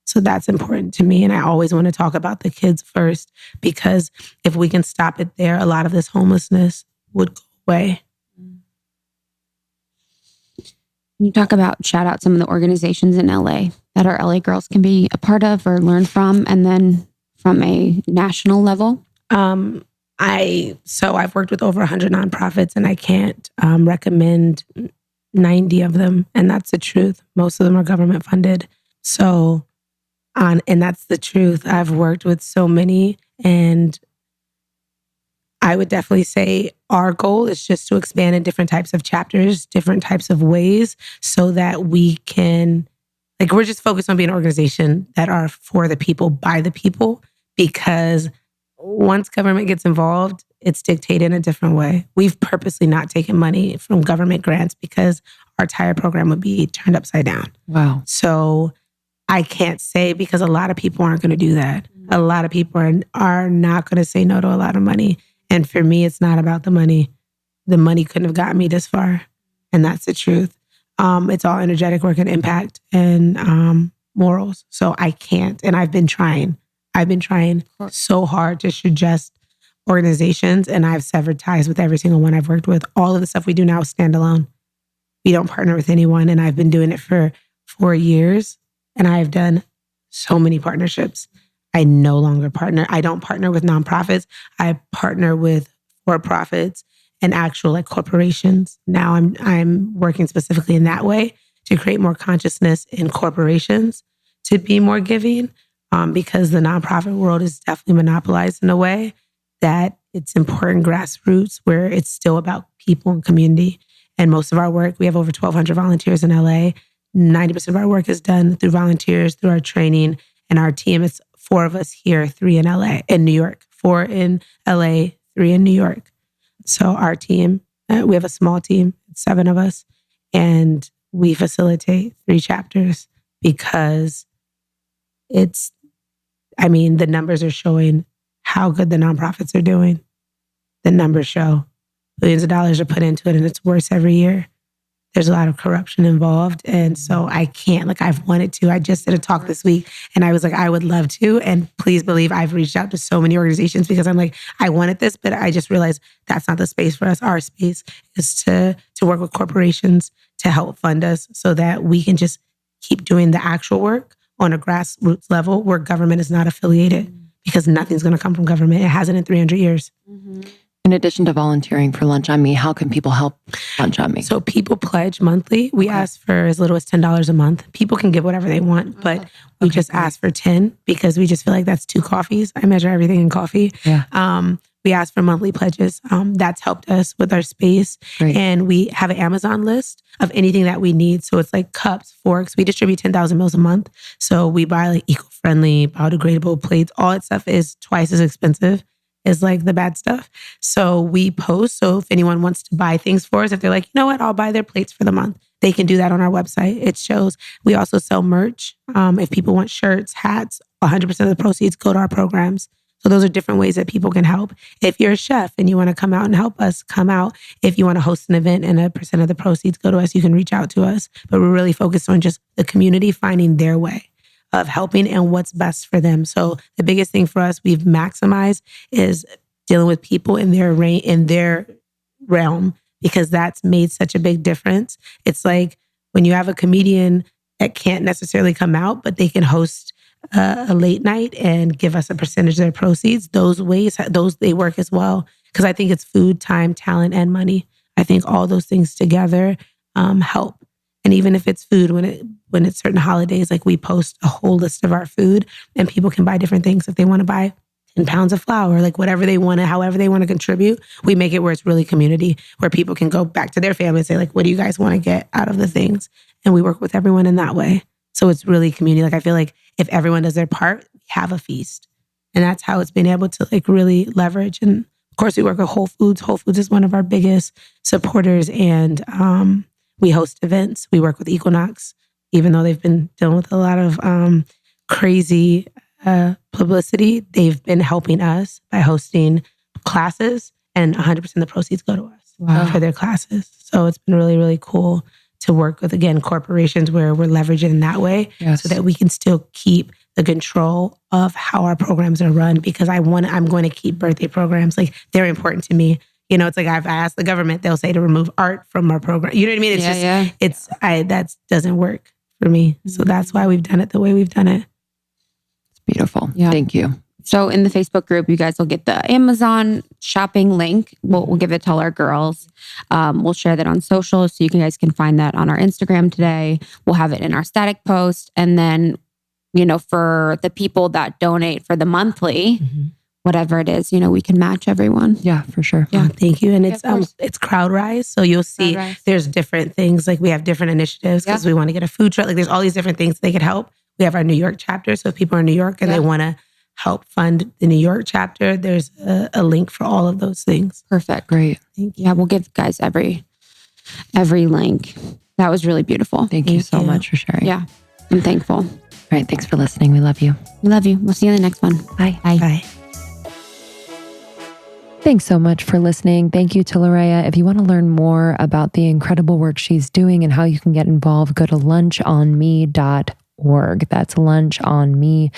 Speaker 1: So that's important to me. And I always want to talk about the kids first, because if we can stop it there, a lot of this homelessness would go away.
Speaker 2: Can you talk about, shout out some of the organizations in LA that our LA girls can be a part of or learn from, and then from a national level? I've worked with over 100 nonprofits, and I can't recommend 90 of them. And that's the truth. Most of them are government funded. And that's the truth. I've worked with so many, and I would definitely say our goal is just to expand in different types of chapters, different types of ways, so that we can, like, we're just focused on being an organization that are for the people, by the people, because once government gets involved, it's dictated in a different way. We've purposely not taken money from government grants because our entire program would be turned upside down.
Speaker 3: Wow.
Speaker 1: So I can't say, because a lot of people aren't going to do that. A lot of people are not going to say no to a lot of money. And for me, it's not about the money. The money couldn't have gotten me this far. And that's the truth. It's all energetic work and impact and morals. So I can't. And I've been trying so hard to suggest organizations, and I've severed ties with every single one I've worked with. All of the stuff we do now is standalone. We don't partner with anyone. And I've been doing it for 4 years. And I've done so many partnerships. I no longer partner. I don't partner with nonprofits. I partner with for-profits and actual like corporations. Now I'm working specifically in that way to create more consciousness in corporations to be more giving, because the nonprofit world is definitely monopolized in a way that it's important grassroots where it's still about people and community. And most of our work, we have over 1,200 volunteers in LA. 90% of our work is done through volunteers, through our training, and our team. It's 4 of us here, 3 in New York, 4 in LA, 3 in New York. So our team, we have a small team, 7 of us, and we facilitate 3 chapters because the numbers are showing how good the nonprofits are doing. The numbers show billions of dollars are put into it, and it's worse every year. There's a lot of corruption involved. And so I can't, like, I've wanted to. I just did a talk this week and I was like, I would love to. And please believe I've reached out to so many organizations because I'm like, I wanted this, but I just realized that's not the space for us. Our space is to work with corporations to help fund us so that we can just keep doing the actual work on a grassroots level where government is not affiliated, because nothing's going to come from government. It hasn't in 300 years.
Speaker 3: Mm-hmm. In addition to volunteering for Lunch on Me, how can people help Lunch on Me?
Speaker 1: So people pledge monthly. We ask for as little as $10 a month. People can give whatever they want, but we just ask for 10 because we just feel like that's 2 coffees. I measure everything in coffee.
Speaker 3: Yeah.
Speaker 1: We ask for monthly pledges. That's helped us with our space.
Speaker 3: Great.
Speaker 1: And we have an Amazon list of anything that we need. So it's like cups, forks. We distribute 10,000 meals a month. So we buy like eco-friendly, biodegradable plates. All that stuff is twice as expensive as like the bad stuff. So we post. So if anyone wants to buy things for us, if they're like, you know what, I'll buy their plates for the month, they can do that on our website. It shows. We also sell merch. If people want shirts, hats, 100% of the proceeds go to our programs. So those are different ways that people can help. If you're a chef and you want to come out and help us, come out. If you want to host an event and 1% of the proceeds go to us, you can reach out to us. But we're really focused on just the community finding their way of helping and what's best for them. So the biggest thing for us we've maximized is dealing with people in their realm, because that's made such a big difference. It's like when you have a comedian that can't necessarily come out, but they can host a late night and give us a percentage of their proceeds. Those they work as well. Because I think it's food, time, talent, and money. I think all those things together help. And even if it's food, when it's certain holidays, like we post a whole list of our food and people can buy different things. If they want to buy 10 pounds of flour, like whatever they want to, however they want to contribute, we make it where it's really community, where people can go back to their family and say, like, what do you guys want to get out of the things? And we work with everyone in that way. So it's really community. Like I feel like if everyone does their part, we have a feast. And that's how it's been able to like really leverage. And of course we work with Whole Foods. Whole Foods is one of our biggest supporters. And we host events. We work with Equinox, even though they've been dealing with a lot of crazy publicity. They've been helping us by hosting classes, and 100% of the proceeds go to us for their classes. So it's been really, really cool to work with, again, corporations where we're leveraging in that way so that we can still keep the control of how our programs are run, because I'm going to keep birthday programs. Like they're important to me. You know, it's like I've asked the government, they'll say to remove art from our program. You know what I mean? It's that doesn't work for me. So that's why we've done it the way we've done it.
Speaker 3: It's beautiful. Yeah. Thank you.
Speaker 2: So in the Facebook group, you guys will get the Amazon shopping link. We'll give it to all our girls. We'll share that on social, so you guys can find that on our Instagram today. We'll have it in our static post. And then, you know, for the people that donate for the monthly, whatever it is, you know, we can match everyone.
Speaker 3: Yeah, for sure.
Speaker 1: Yeah, thank you. And it's CrowdRise. So you'll see there's different things. Like we have different initiatives because we want to get a food truck. Like there's all these different things they could help. We have our New York chapter. So if people are in New York and they want to help fund the New York chapter, there's a link for all of those things.
Speaker 2: Perfect.
Speaker 3: Great.
Speaker 2: Thank you. Yeah, we'll give guys every link. That was really beautiful.
Speaker 3: Thank you so much for sharing.
Speaker 2: Yeah, I'm thankful. All
Speaker 3: right. Thanks for listening. We love you.
Speaker 2: We love you. We'll see you in the next one.
Speaker 3: Bye.
Speaker 2: Bye.
Speaker 1: Bye.
Speaker 3: Thanks so much for listening. Thank you to LaRayia. If you want to learn more about the incredible work she's doing and how you can get involved, go to lunchonme.org. That's lunchonme.org.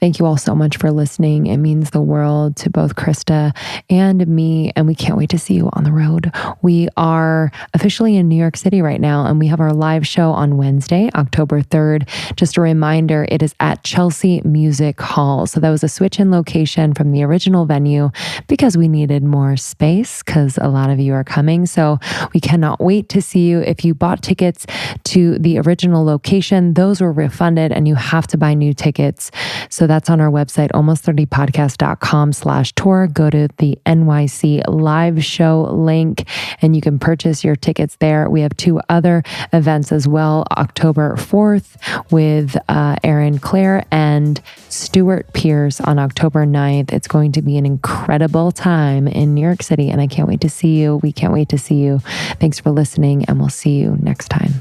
Speaker 3: Thank you all so much for listening. It means the world to both Krista and me, and we can't wait to see you on the road. We are officially in New York City right now, and we have our live show on Wednesday, October 3rd. Just a reminder, it is at Chelsea Music Hall. So that was a switch in location from the original venue because we needed more space because a lot of you are coming. So we cannot wait to see you. If you bought tickets to the original location, those were refunded and you have to buy new tickets. So that's on our website, almost30podcast.com/tour. Go to the NYC live show link and you can purchase your tickets there. We have 2 other events as well. October 4th with Aaron Claire and Stuart Pierce on October 9th. It's going to be an incredible time in New York City and I can't wait to see you. We can't wait to see you. Thanks for listening and we'll see you next time.